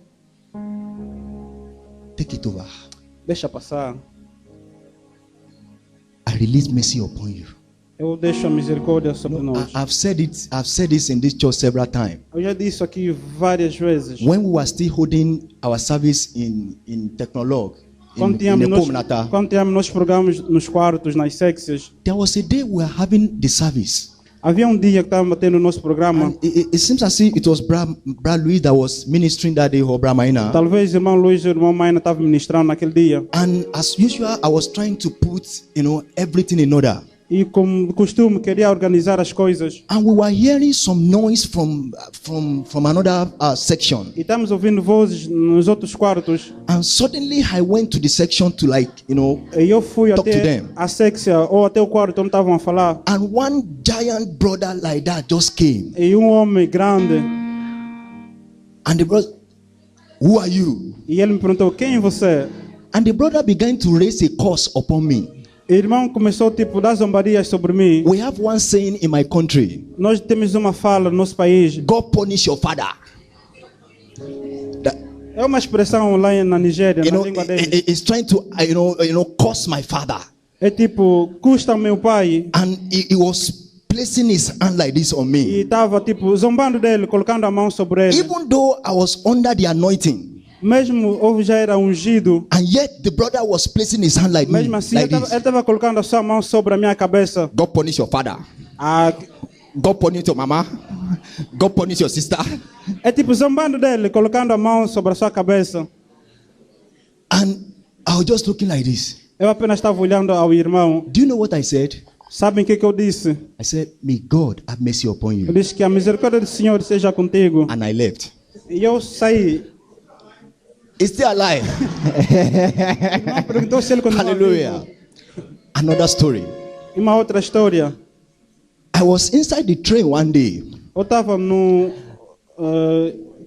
[SPEAKER 2] take it over.
[SPEAKER 1] deixa passar.
[SPEAKER 2] I release mercy upon you.
[SPEAKER 1] Eu deixo a misericórdia sobre nós.
[SPEAKER 2] I've said this in this church several times.
[SPEAKER 1] Eu já disse aqui várias vezes.
[SPEAKER 2] When we were still holding our service in Technolog,
[SPEAKER 1] Quando
[SPEAKER 2] in
[SPEAKER 1] tínhamos
[SPEAKER 2] Ecomunata,
[SPEAKER 1] nossos programas nos quartos, nas sexas,
[SPEAKER 2] there was a day we were having the service.
[SPEAKER 1] havia um dia que estávamos tendo o nosso programa.
[SPEAKER 2] And it seems as if it was Brad Louis that was ministering that day, or Brad Maina.
[SPEAKER 1] Talvez o irmão Luiz e o irmão Maina estavam ministrando naquele dia.
[SPEAKER 2] And as usual, I was trying to put, everything in order.
[SPEAKER 1] E como de costume, queria organizar as coisas.
[SPEAKER 2] And we were hearing some noise from another section.
[SPEAKER 1] E estamos ouvindo vozes nos outros quartos.
[SPEAKER 2] And suddenly I went to the section to
[SPEAKER 1] E eu fui
[SPEAKER 2] talk to
[SPEAKER 1] até
[SPEAKER 2] them.
[SPEAKER 1] a sexta ou até o quarto onde estavam a falar.
[SPEAKER 2] And one giant brother like that just came.
[SPEAKER 1] E um homem grande.
[SPEAKER 2] And the brother, who are you?
[SPEAKER 1] E ele me perguntou, quem é você?
[SPEAKER 2] And the brother began to raise a curse upon me.
[SPEAKER 1] O irmão começou tipo a dar zombarias sobre mim.
[SPEAKER 2] We have one saying in my country:
[SPEAKER 1] Nós temos uma fala no nosso país.
[SPEAKER 2] God punish your father.
[SPEAKER 1] É uma expressão lá na Nigéria, na língua deles.
[SPEAKER 2] It's trying to curse my father.
[SPEAKER 1] É tipo, custa meu pai.
[SPEAKER 2] And he was placing his hand like this on me.
[SPEAKER 1] E estava tipo zombando dele, colocando a mão sobre ele.
[SPEAKER 2] Even though I was under the anointing,
[SPEAKER 1] Mesmo eu já era ungido,
[SPEAKER 2] and yet the brother was placing his hand like me,
[SPEAKER 1] mesmo assim
[SPEAKER 2] like
[SPEAKER 1] ele
[SPEAKER 2] this.
[SPEAKER 1] estava colocando a sua mão sobre a minha cabeça.
[SPEAKER 2] God punish your father.
[SPEAKER 1] Ah,
[SPEAKER 2] God punish your mama. God punish your sister.
[SPEAKER 1] é tipo zombando dele, colocando a mão sobre a sua cabeça.
[SPEAKER 2] And I was just looking like this.
[SPEAKER 1] Eu apenas estava olhando ao irmão.
[SPEAKER 2] Do you know what I said?
[SPEAKER 1] Sabem o que eu disse?
[SPEAKER 2] I said, may God have mercy upon
[SPEAKER 1] Eu
[SPEAKER 2] you.
[SPEAKER 1] disse que a misericórdia do Senhor seja contigo.
[SPEAKER 2] And I left.
[SPEAKER 1] E eu saí.
[SPEAKER 2] He's still alive.
[SPEAKER 1] O irmão perguntou se ele continuava
[SPEAKER 2] Hallelujah.
[SPEAKER 1] vivo.
[SPEAKER 2] Another story.
[SPEAKER 1] E uma outra história.
[SPEAKER 2] I was inside the train one day.
[SPEAKER 1] Eu estava no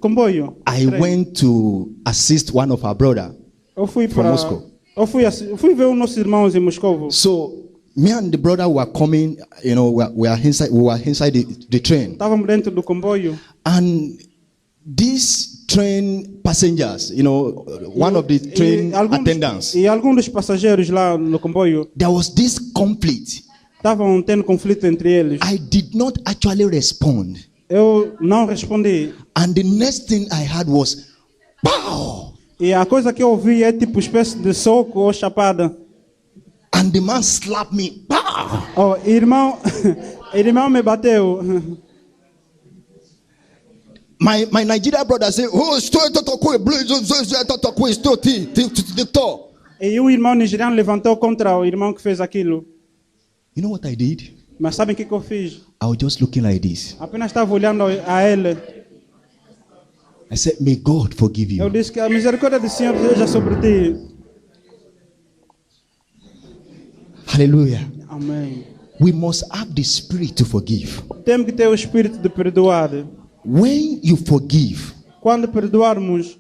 [SPEAKER 1] comboio.
[SPEAKER 2] I went to assist one of our brother.
[SPEAKER 1] Eu fui
[SPEAKER 2] from
[SPEAKER 1] para
[SPEAKER 2] Moscow.
[SPEAKER 1] eu fui ver os nossos irmãos em Moscou.
[SPEAKER 2] So me and the brother were coming. We were inside the train.
[SPEAKER 1] Estávamos dentro do comboio.
[SPEAKER 2] And these train passengers, one of the train attendants,
[SPEAKER 1] E alguns dos passageiros lá no comboio
[SPEAKER 2] there was this conflict.
[SPEAKER 1] estavam tendo conflito entre eles.
[SPEAKER 2] I did not actually respond.
[SPEAKER 1] Eu não respondi.
[SPEAKER 2] And the next thing I had was, pow!
[SPEAKER 1] E a coisa que eu ouvi é tipo espécie de soco ou chapada.
[SPEAKER 2] And the man slapped me. Pow!
[SPEAKER 1] Oh, irmão me bateu.
[SPEAKER 2] My Nigerian brother said, oh,
[SPEAKER 1] E o irmão nigeriano levantou contra o irmão que fez aquilo.
[SPEAKER 2] you know what I did?
[SPEAKER 1] Mas sabem o que eu fiz?
[SPEAKER 2] I was just looking like this.
[SPEAKER 1] Apenas estava olhando a ele.
[SPEAKER 2] I said, may God forgive
[SPEAKER 1] Eu
[SPEAKER 2] you.
[SPEAKER 1] disse que a misericórdia do Senhor seja sobre ti.
[SPEAKER 2] Hallelujah.
[SPEAKER 1] Amém.
[SPEAKER 2] We must have the spirit to forgive.
[SPEAKER 1] Temos que ter o espírito de perdoar.
[SPEAKER 2] When you forgive,
[SPEAKER 1] Quando perdoarmos,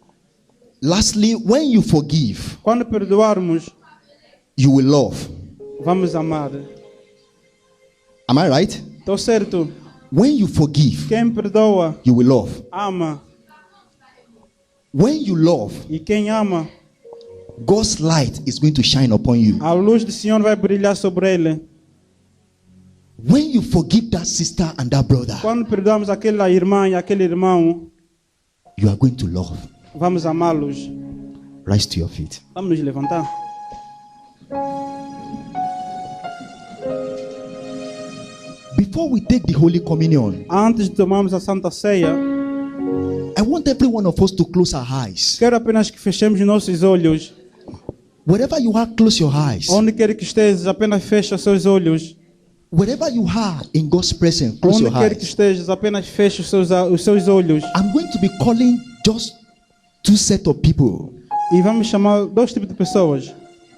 [SPEAKER 2] lastly, when you forgive,
[SPEAKER 1] quando perdoarmos,
[SPEAKER 2] you will love.
[SPEAKER 1] vamos amar.
[SPEAKER 2] Am I right?
[SPEAKER 1] Estou certo.
[SPEAKER 2] When you forgive,
[SPEAKER 1] Quem perdoa,
[SPEAKER 2] you will love.
[SPEAKER 1] ama.
[SPEAKER 2] When you love,
[SPEAKER 1] E quem ama,
[SPEAKER 2] God's light is going to shine upon you.
[SPEAKER 1] a luz do Senhor vai brilhar sobre ele.
[SPEAKER 2] When you forgive that sister and that brother,
[SPEAKER 1] Quando perdoamos aquela irmã e aquele irmão,
[SPEAKER 2] you are going to love.
[SPEAKER 1] vamos amá-los.
[SPEAKER 2] Rise to your feet.
[SPEAKER 1] Vamos nos levantar.
[SPEAKER 2] Before we take the Holy Communion,
[SPEAKER 1] Antes de tomarmos a Santa Ceia,
[SPEAKER 2] I want every one of us to close our eyes.
[SPEAKER 1] quero apenas que fechemos nossos olhos.
[SPEAKER 2] Wherever you are, close your eyes.
[SPEAKER 1] Onde quer que estejas, apenas feche os seus olhos.
[SPEAKER 2] Wherever you are in God's presence, close
[SPEAKER 1] Onde
[SPEAKER 2] your
[SPEAKER 1] quer que
[SPEAKER 2] eyes.
[SPEAKER 1] estejas, apenas feche os seus olhos.
[SPEAKER 2] I'm going to be calling just two sets of people.
[SPEAKER 1] E vamos chamar dois tipos de pessoas.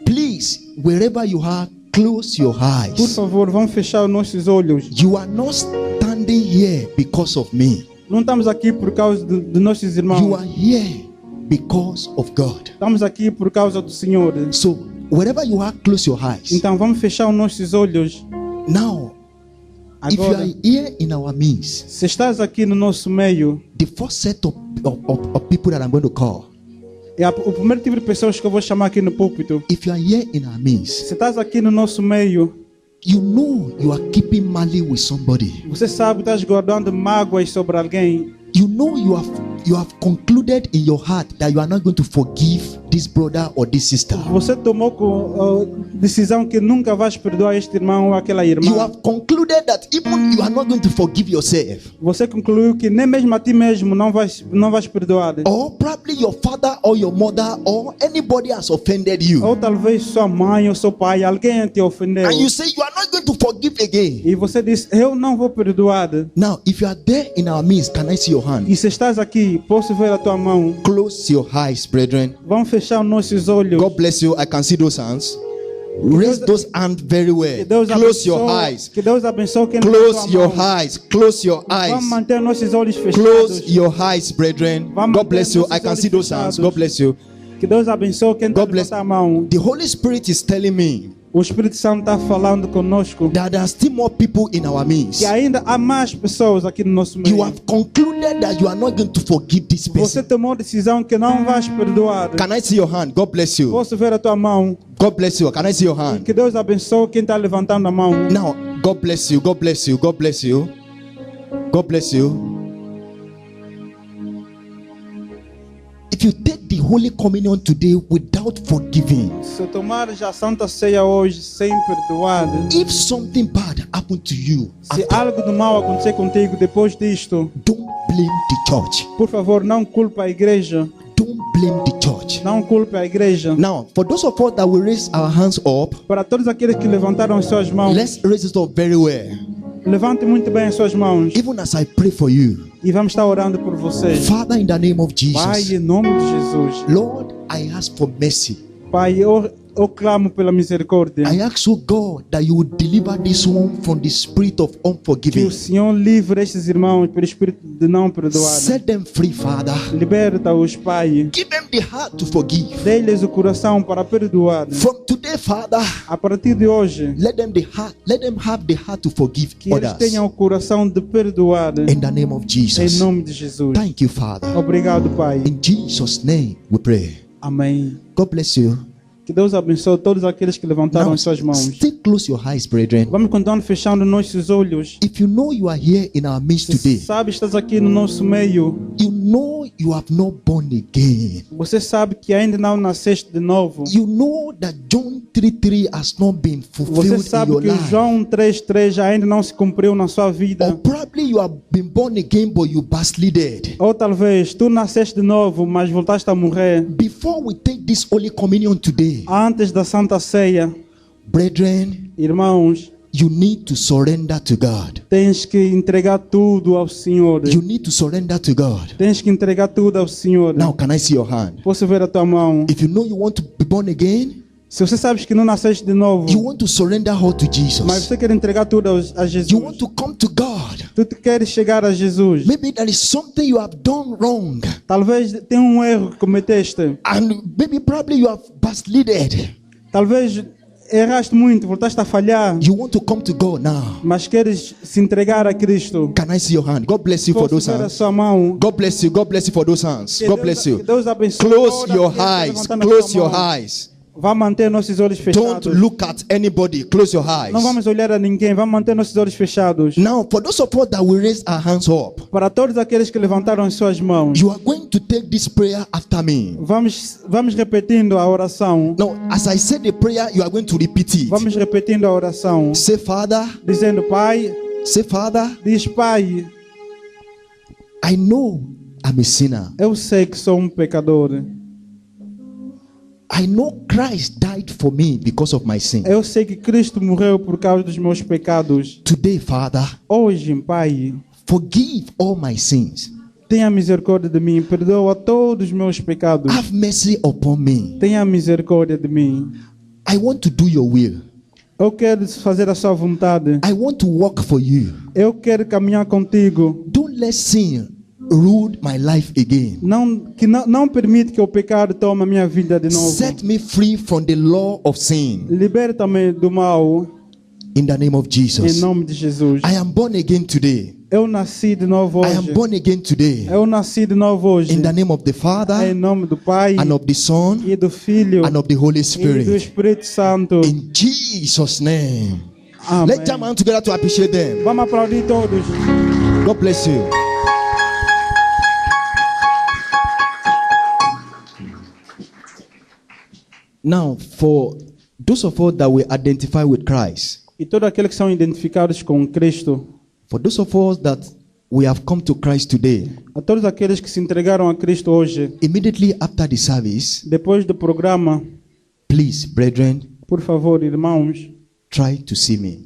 [SPEAKER 2] Please, wherever you are, close your
[SPEAKER 1] Por
[SPEAKER 2] eyes.
[SPEAKER 1] favor, vamos fechar os nossos olhos.
[SPEAKER 2] You are not standing here because of me.
[SPEAKER 1] Não estamos aqui por causa de nossos irmãos.
[SPEAKER 2] You are here because of God.
[SPEAKER 1] Estamos aqui por causa do Senhor.
[SPEAKER 2] So, wherever you are, close your eyes.
[SPEAKER 1] Então vamos fechar os nossos olhos.
[SPEAKER 2] Now, if you
[SPEAKER 1] Agora,
[SPEAKER 2] are here in our midst,
[SPEAKER 1] se estás aqui no nosso meio,
[SPEAKER 2] the first set of people that I'm going to call,
[SPEAKER 1] o primeiro tipo de pessoas que eu vou chamar aqui no púlpito.
[SPEAKER 2] if you are here in our midst,
[SPEAKER 1] Se estás aqui no nosso meio,
[SPEAKER 2] you know you are keeping malice with somebody.
[SPEAKER 1] você sabe que estás guardando mágoas sobre alguém.
[SPEAKER 2] You know you have concluded in your heart that you are not going to forgive this brother or this sister.
[SPEAKER 1] Você tomou decisão que nunca vais perdoar este irmão ou aquela
[SPEAKER 2] You
[SPEAKER 1] irmã.
[SPEAKER 2] have concluded that even you are not going to forgive yourself.
[SPEAKER 1] Você concluiu que nem mesmo a ti mesmo não vais perdoar.
[SPEAKER 2] Or probably your father or your mother or anybody has offended you.
[SPEAKER 1] Ou talvez sua mãe ou seu pai, alguém te ofendeu.
[SPEAKER 2] And you say you are not going to forgive again.
[SPEAKER 1] E você diz, eu não vou perdoar.
[SPEAKER 2] Now, if you are there in our midst, can I see your hand?
[SPEAKER 1] E se estás aqui, posso ver a tua mão.
[SPEAKER 2] Close your eyes, brethren.
[SPEAKER 1] Vamos fechar os nossos olhos.
[SPEAKER 2] God bless you. I can see those hands. Raise those hands very well.
[SPEAKER 1] Que Deus
[SPEAKER 2] Close your
[SPEAKER 1] abençoe-
[SPEAKER 2] eyes.
[SPEAKER 1] Que Deus abençoe quem levanta
[SPEAKER 2] Close
[SPEAKER 1] a
[SPEAKER 2] your
[SPEAKER 1] mão.
[SPEAKER 2] eyes. Close your eyes.
[SPEAKER 1] Vamos manter nossos olhos fechados.
[SPEAKER 2] Close your eyes, brethren.
[SPEAKER 1] Vamos
[SPEAKER 2] God bless you.
[SPEAKER 1] manter
[SPEAKER 2] I can
[SPEAKER 1] nossos
[SPEAKER 2] see
[SPEAKER 1] olhos
[SPEAKER 2] those hands.
[SPEAKER 1] fechados.
[SPEAKER 2] God bless you.
[SPEAKER 1] Que Deus abençoe quem
[SPEAKER 2] God bless-
[SPEAKER 1] levanta a mão.
[SPEAKER 2] The Holy Spirit is telling me
[SPEAKER 1] O Espírito Santo está falando conosco
[SPEAKER 2] that there are still more people in our midst.
[SPEAKER 1] que ainda há mais pessoas aqui no nosso
[SPEAKER 2] You
[SPEAKER 1] meio.
[SPEAKER 2] have concluded that you are not going to forgive this
[SPEAKER 1] Você
[SPEAKER 2] person.
[SPEAKER 1] tomou a decisão que não vais perdoar.
[SPEAKER 2] Can I see your hand? God bless you.
[SPEAKER 1] Posso ver a tua mão?
[SPEAKER 2] God bless you. Can I see your hand?
[SPEAKER 1] Que Deus abençoe quem está levantando a mão.
[SPEAKER 2] Now, God bless you. God bless you. God bless you. God bless you. If you take the Holy Communion today without forgiving,
[SPEAKER 1] Se tomares a Santa Ceia hoje sem perdoar,
[SPEAKER 2] if something bad happened to you,
[SPEAKER 1] se algo de mal acontecer contigo depois disto,
[SPEAKER 2] don't blame the church.
[SPEAKER 1] por favor, não culpe a igreja.
[SPEAKER 2] Don't blame the church.
[SPEAKER 1] Não culpe a igreja.
[SPEAKER 2] Now, for those of us that will raise our hands up,
[SPEAKER 1] Para todos aqueles que levantaram as suas mãos,
[SPEAKER 2] let's raise it up very well.
[SPEAKER 1] levante muito bem as suas mãos
[SPEAKER 2] Even as I pray for you,
[SPEAKER 1] e vamos estar orando por vocês.
[SPEAKER 2] Father, in the name of
[SPEAKER 1] Pai,
[SPEAKER 2] Jesus,
[SPEAKER 1] em nome de Jesus.
[SPEAKER 2] Lord, I ask for mercy.
[SPEAKER 1] Pai, eu clamo pela misericórdia.
[SPEAKER 2] I ask, oh God, that you would deliver this one from the spirit of
[SPEAKER 1] Que
[SPEAKER 2] unforgiving.
[SPEAKER 1] o Senhor livre estes irmãos pelo espírito de não perdoar.
[SPEAKER 2] Set them free, Father.
[SPEAKER 1] Liberta-os, Pai.
[SPEAKER 2] Give them the heart to forgive.
[SPEAKER 1] Dê-lhes o coração para perdoar.
[SPEAKER 2] From today, Father,
[SPEAKER 1] A partir de hoje,
[SPEAKER 2] let them have the heart to forgive
[SPEAKER 1] que eles
[SPEAKER 2] others.
[SPEAKER 1] tenham o coração de perdoar.
[SPEAKER 2] In the name of
[SPEAKER 1] Em
[SPEAKER 2] Jesus.
[SPEAKER 1] nome de Jesus.
[SPEAKER 2] Thank you, Father.
[SPEAKER 1] Obrigado, Pai.
[SPEAKER 2] In Jesus' name we pray.
[SPEAKER 1] Amém.
[SPEAKER 2] God bless you.
[SPEAKER 1] Que Deus abençoe todos aqueles que levantaram
[SPEAKER 2] Now,
[SPEAKER 1] as suas mãos.
[SPEAKER 2] still close your eyes, brethren.
[SPEAKER 1] Vamos continuar fechando nossos olhos.
[SPEAKER 2] If you know you are here in our midst
[SPEAKER 1] Você
[SPEAKER 2] today,
[SPEAKER 1] sabe, estás aqui no nosso meio.
[SPEAKER 2] you know you have not born again.
[SPEAKER 1] Você sabe que ainda não nasceste de novo.
[SPEAKER 2] You know that John 3:3 has not been
[SPEAKER 1] Você
[SPEAKER 2] fulfilled in
[SPEAKER 1] sabe
[SPEAKER 2] your
[SPEAKER 1] que o
[SPEAKER 2] life.
[SPEAKER 1] João 3:3 ainda não se cumpriu na sua
[SPEAKER 2] Or
[SPEAKER 1] vida.
[SPEAKER 2] probably you have been born again, but you backslided.
[SPEAKER 1] Ou talvez tu nasceste de novo, mas voltaste a morrer.
[SPEAKER 2] Before we take this Holy Communion today,
[SPEAKER 1] Antes da Santa Ceia,
[SPEAKER 2] brethren,
[SPEAKER 1] irmãos,
[SPEAKER 2] you need to surrender to God.
[SPEAKER 1] tens que entregar tudo ao Senhor.
[SPEAKER 2] You need to surrender to God.
[SPEAKER 1] Tens que entregar tudo ao Senhor.
[SPEAKER 2] Now, can I see your hand?
[SPEAKER 1] Posso ver a tua mão?
[SPEAKER 2] If you know you want to be born again,
[SPEAKER 1] Se você sabe que não nasceste de novo,
[SPEAKER 2] you want to surrender all to
[SPEAKER 1] mas
[SPEAKER 2] Jesus.
[SPEAKER 1] você quer entregar tudo a
[SPEAKER 2] You
[SPEAKER 1] Jesus,
[SPEAKER 2] want to come to God.
[SPEAKER 1] tu te queres chegar a Jesus.
[SPEAKER 2] Maybe there is something you have done wrong,
[SPEAKER 1] Talvez tenha um erro que cometeste.
[SPEAKER 2] and maybe probably you have backslided.
[SPEAKER 1] Talvez erraste muito, voltaste a falhar,
[SPEAKER 2] You want to come to God now.
[SPEAKER 1] mas queres se entregar a Cristo.
[SPEAKER 2] Can I see your hand? God bless you for
[SPEAKER 1] Posso
[SPEAKER 2] those
[SPEAKER 1] ver a
[SPEAKER 2] hands.
[SPEAKER 1] sua mão.
[SPEAKER 2] God bless you. God bless you for those hands.
[SPEAKER 1] Que
[SPEAKER 2] God
[SPEAKER 1] Deus-
[SPEAKER 2] bless
[SPEAKER 1] que
[SPEAKER 2] you.
[SPEAKER 1] Deus abençoe
[SPEAKER 2] Close
[SPEAKER 1] toda
[SPEAKER 2] your
[SPEAKER 1] aquele que está
[SPEAKER 2] eyes.
[SPEAKER 1] levantando a
[SPEAKER 2] Close
[SPEAKER 1] sua
[SPEAKER 2] your
[SPEAKER 1] mão.
[SPEAKER 2] eyes.
[SPEAKER 1] Vá manter nossos olhos
[SPEAKER 2] Don't
[SPEAKER 1] fechados.
[SPEAKER 2] look at anybody. Close your eyes.
[SPEAKER 1] Não vamos olhar a ninguém, vamos manter nossos olhos fechados.
[SPEAKER 2] Now, for those of us that will raise our hands up,
[SPEAKER 1] Para todos aqueles que levantaram as suas mãos,
[SPEAKER 2] you are going to take this prayer after me.
[SPEAKER 1] vamos repetindo a oração.
[SPEAKER 2] Now, as I said the prayer, you are going to repeat it.
[SPEAKER 1] Vamos repetindo a oração.
[SPEAKER 2] Say, Father.
[SPEAKER 1] Dizendo, Pai,
[SPEAKER 2] Say, Father,
[SPEAKER 1] diz, Pai,
[SPEAKER 2] I know I'm a sinner.
[SPEAKER 1] eu sei que sou um pecador.
[SPEAKER 2] I know Christ died for me because of my sin.
[SPEAKER 1] Eu sei que Cristo morreu por causa dos meus pecados.
[SPEAKER 2] Today, Father,
[SPEAKER 1] Hoje, Pai,
[SPEAKER 2] forgive all my sins.
[SPEAKER 1] tenha misericórdia de mim. Perdoa todos os meus pecados.
[SPEAKER 2] Have mercy upon me.
[SPEAKER 1] Tenha misericórdia de mim.
[SPEAKER 2] I want to do your will.
[SPEAKER 1] Eu quero fazer a sua vontade.
[SPEAKER 2] I want to work for you.
[SPEAKER 1] Eu quero caminhar contigo.
[SPEAKER 2] Don't let sin rule my life again.
[SPEAKER 1] Não permite que o pecado tome a minha vida de novo.
[SPEAKER 2] Set me free from the law of sin.
[SPEAKER 1] Liberta-me do mal,
[SPEAKER 2] In the name of
[SPEAKER 1] em
[SPEAKER 2] Jesus.
[SPEAKER 1] nome de Jesus.
[SPEAKER 2] I am born again today.
[SPEAKER 1] Eu nasci de novo
[SPEAKER 2] I am
[SPEAKER 1] hoje.
[SPEAKER 2] born again today.
[SPEAKER 1] Eu nasci de novo hoje.
[SPEAKER 2] In the name of the
[SPEAKER 1] Em
[SPEAKER 2] Father,
[SPEAKER 1] nome do Pai
[SPEAKER 2] and of the Son,
[SPEAKER 1] e do Filho
[SPEAKER 2] and of the Holy
[SPEAKER 1] e do
[SPEAKER 2] Spirit.
[SPEAKER 1] Espírito Santo.
[SPEAKER 2] In Jesus' name.
[SPEAKER 1] Amém.
[SPEAKER 2] Let's jam hand together to appreciate them.
[SPEAKER 1] Vamos aplaudir todos.
[SPEAKER 2] God bless you. Now, for those of us that will identify with Christ,
[SPEAKER 1] E todos aqueles que são identificados com Cristo,
[SPEAKER 2] for those of us that we have come to Christ today,
[SPEAKER 1] a todos aqueles que se entregaram a Cristo hoje,
[SPEAKER 2] immediately after the service,
[SPEAKER 1] depois do programa,
[SPEAKER 2] please, brethren,
[SPEAKER 1] por favor, irmãos,
[SPEAKER 2] try to see me.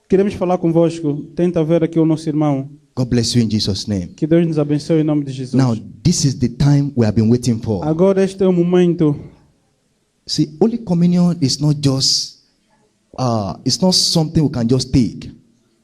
[SPEAKER 1] queremos falar convosco. Tenta ver aqui o nosso irmão.
[SPEAKER 2] God bless you in Jesus' name.
[SPEAKER 1] Que Deus nos abençoe em nome de Jesus.
[SPEAKER 2] Now, this is the time we have been waiting for.
[SPEAKER 1] Agora este é o momento.
[SPEAKER 2] See, Holy Communion is not just, it's not something we can just take.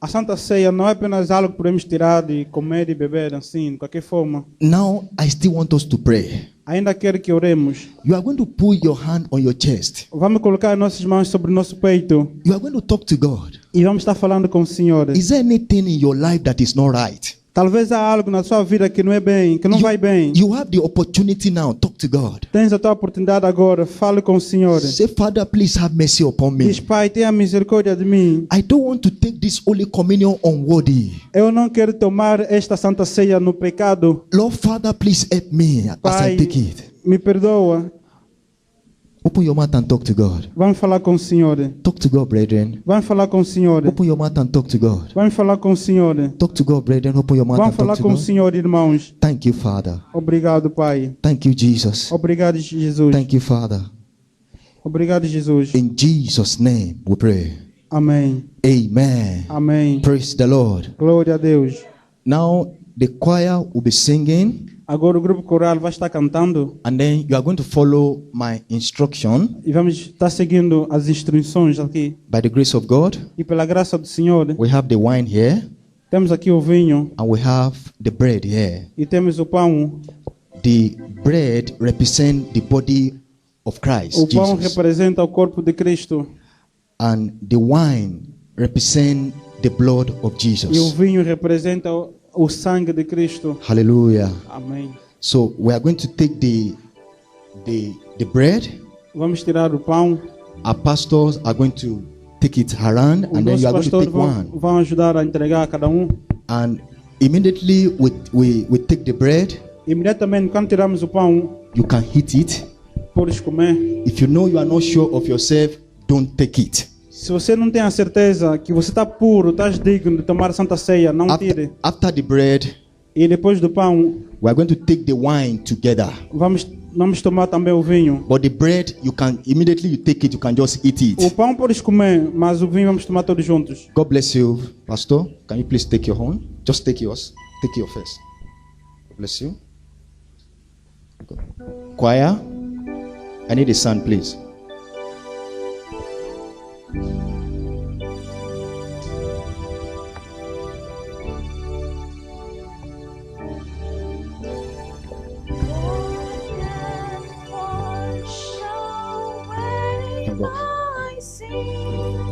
[SPEAKER 1] A Santa Ceia não é apenas algo que podemos tirar e comer e beber assim, de qualquer forma.
[SPEAKER 2] Now, I still want us to pray.
[SPEAKER 1] Ainda quero que oremos.
[SPEAKER 2] You are going to put your hand on your chest.
[SPEAKER 1] Vamos colocar nossas mãos sobre o nosso peito
[SPEAKER 2] You are going to talk to God.
[SPEAKER 1] e vamos estar falando com o Senhor.
[SPEAKER 2] Is there anything in your life that is not right?
[SPEAKER 1] Talvez há algo na sua vida que não é bem, que não vai bem.
[SPEAKER 2] You have the opportunity now. Talk to God.
[SPEAKER 1] Tens a tua oportunidade agora, fale com o Senhor.
[SPEAKER 2] Say, Father, please have mercy upon
[SPEAKER 1] Diz,
[SPEAKER 2] me.
[SPEAKER 1] Pai, tenha misericórdia de mim.
[SPEAKER 2] I don't want to take this Holy Communion unworthy.
[SPEAKER 1] Eu não quero tomar esta Santa Ceia no pecado.
[SPEAKER 2] Lord, Father, please help me as I
[SPEAKER 1] Pai,
[SPEAKER 2] take it.
[SPEAKER 1] me perdoa.
[SPEAKER 2] Open your mouth and talk to God.
[SPEAKER 1] Vamos falar com o Senhor.
[SPEAKER 2] Talk to God, brethren.
[SPEAKER 1] Vamos falar com o Senhor.
[SPEAKER 2] Open your mouth and talk to God.
[SPEAKER 1] Vamos falar com o Senhor.
[SPEAKER 2] Talk to God, brethren. Open your mouth
[SPEAKER 1] Vamos
[SPEAKER 2] and talk
[SPEAKER 1] falar
[SPEAKER 2] to
[SPEAKER 1] com o
[SPEAKER 2] God.
[SPEAKER 1] Senhor, irmãos.
[SPEAKER 2] Thank you, Father.
[SPEAKER 1] Obrigado, Pai.
[SPEAKER 2] Thank you, Jesus.
[SPEAKER 1] Obrigado, Jesus.
[SPEAKER 2] Thank you, Father.
[SPEAKER 1] Obrigado, Jesus.
[SPEAKER 2] In Jesus' name we pray.
[SPEAKER 1] Amém.
[SPEAKER 2] Amen.
[SPEAKER 1] Amém.
[SPEAKER 2] Praise the Lord.
[SPEAKER 1] Glória a Deus.
[SPEAKER 2] Now the choir will be singing,
[SPEAKER 1] Agora o grupo coral vai estar cantando
[SPEAKER 2] and then you are going to follow my instruction
[SPEAKER 1] e vamos estar seguindo as instruções aqui.
[SPEAKER 2] by the grace of God.
[SPEAKER 1] E pela graça do Senhor,
[SPEAKER 2] We have the wine here,
[SPEAKER 1] temos aqui o vinho
[SPEAKER 2] and we have the bread here.
[SPEAKER 1] e temos o pão.
[SPEAKER 2] The bread represents the body of Christ,
[SPEAKER 1] O pão
[SPEAKER 2] Jesus,
[SPEAKER 1] representa o corpo de Cristo
[SPEAKER 2] and the wine represents the blood of
[SPEAKER 1] e o
[SPEAKER 2] Jesus.
[SPEAKER 1] vinho representa o sangue de Cristo.
[SPEAKER 2] Hallelujah.
[SPEAKER 1] Amém.
[SPEAKER 2] So we are going to take the bread.
[SPEAKER 1] Vamos tirar o pão.
[SPEAKER 2] Our pastors are going to take it around,
[SPEAKER 1] Os
[SPEAKER 2] and then
[SPEAKER 1] nossos
[SPEAKER 2] you are going to
[SPEAKER 1] pastores
[SPEAKER 2] take one.
[SPEAKER 1] vão ajudar a entregar a cada um.
[SPEAKER 2] And immediately we take the bread.
[SPEAKER 1] Imediatamente, quando tiramos o pão,
[SPEAKER 2] You can eat it.
[SPEAKER 1] podes comer.
[SPEAKER 2] If you know you are not sure of yourself, don't take it.
[SPEAKER 1] Se você não tem a certeza que você está puro, estás digno de tomar a Santa Ceia, não tire.
[SPEAKER 2] After the bread,
[SPEAKER 1] E depois do pão,
[SPEAKER 2] we are going to take the wine together.
[SPEAKER 1] vamos tomar também o vinho.
[SPEAKER 2] But the bread, you can immediately you take it, you can just eat
[SPEAKER 1] O
[SPEAKER 2] it.
[SPEAKER 1] pão podes comer, mas o vinho vamos tomar todos juntos.
[SPEAKER 2] God bless you, Pastor. Can you please take your own? Just take yours. Take your first. Bless you. Choir, I need a sound, please.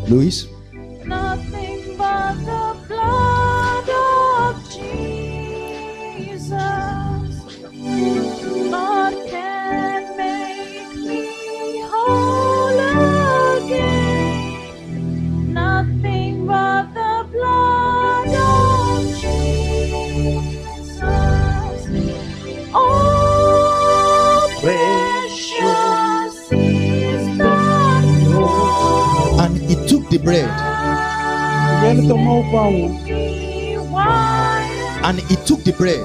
[SPEAKER 2] Luis,
[SPEAKER 3] Nothing but the blood of Jesus. God can make me whole again. Nothing but the blood of Jesus. Oh, precious is the blood.
[SPEAKER 2] and he took the bread
[SPEAKER 1] E ele tomou o pão,
[SPEAKER 2] and he took the bread,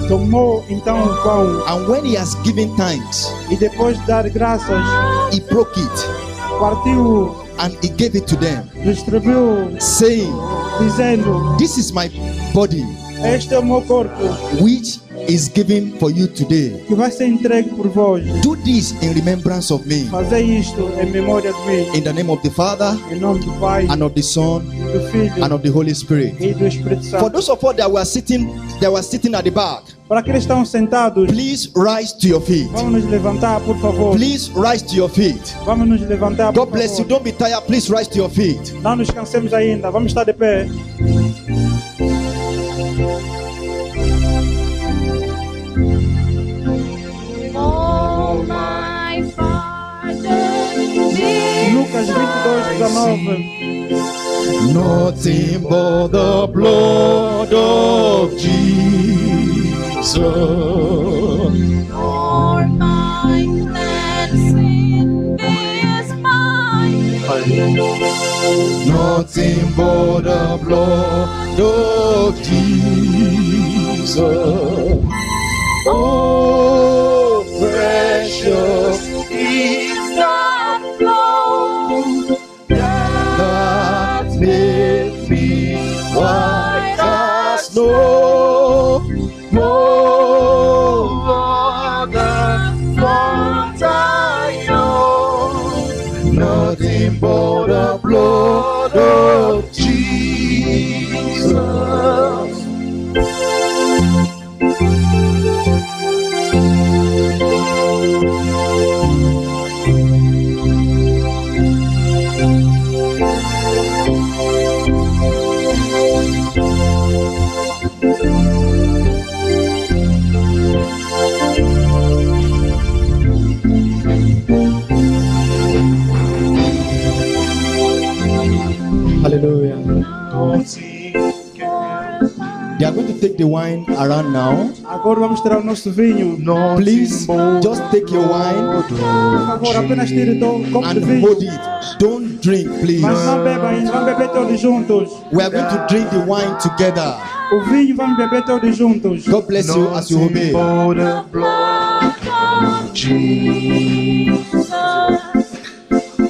[SPEAKER 1] tomou então o pão
[SPEAKER 2] and when he has given thanks,
[SPEAKER 1] e depois de dar graças,
[SPEAKER 2] he broke it
[SPEAKER 1] partiu,
[SPEAKER 2] and he gave it to them,
[SPEAKER 1] distribuiu,
[SPEAKER 2] saying,
[SPEAKER 1] dizendo:
[SPEAKER 2] "This is my body,
[SPEAKER 1] este é o meu corpo,
[SPEAKER 2] which is given for you today.
[SPEAKER 1] que vai ser entregue por vós.
[SPEAKER 2] Do this in remembrance of me."
[SPEAKER 1] Fazei isto em memória de mim.
[SPEAKER 2] In the name of the Father,
[SPEAKER 1] Em nome do Pai,
[SPEAKER 2] and of the Son,
[SPEAKER 1] do Filho
[SPEAKER 2] and of the Holy Spirit.
[SPEAKER 1] e do Espírito
[SPEAKER 2] For
[SPEAKER 1] Santo.
[SPEAKER 2] those of us that were sitting at the back,
[SPEAKER 1] Para aqueles que estão sentados,
[SPEAKER 2] please rise to your feet.
[SPEAKER 1] vamos nos levantar, por favor.
[SPEAKER 2] Please rise to your feet.
[SPEAKER 1] Vamos nos levantar, por
[SPEAKER 2] God bless you.
[SPEAKER 1] favor.
[SPEAKER 2] Don't be tired. Please rise to your feet.
[SPEAKER 1] Não nos cansemos ainda. Vamos estar de pé.
[SPEAKER 3] Oh, my Father, this
[SPEAKER 1] Lucas 22:19.
[SPEAKER 2] Nothing but the blood of Jesus.
[SPEAKER 3] for my cleansing is mine.
[SPEAKER 2] Nothing but the blood of Jesus. Oh, precious
[SPEAKER 3] Is that flow
[SPEAKER 2] that made me white as snow. No other fount I know. Nothing but the blood of Jesus. They are going to take the wine around now.
[SPEAKER 1] Agora vamos tirar o nosso vinho.
[SPEAKER 2] Please just take your wine
[SPEAKER 1] Por favor, apenas tire um copo de
[SPEAKER 2] and
[SPEAKER 1] vinho.
[SPEAKER 2] hold it. Don't drink, please.
[SPEAKER 1] Mas não beba ainda, vamos beber todos juntos.
[SPEAKER 2] We are going to drink the wine together.
[SPEAKER 1] O vinho vamos beber todos juntos.
[SPEAKER 2] God bless you as you obey.
[SPEAKER 3] For the blood of Jesus,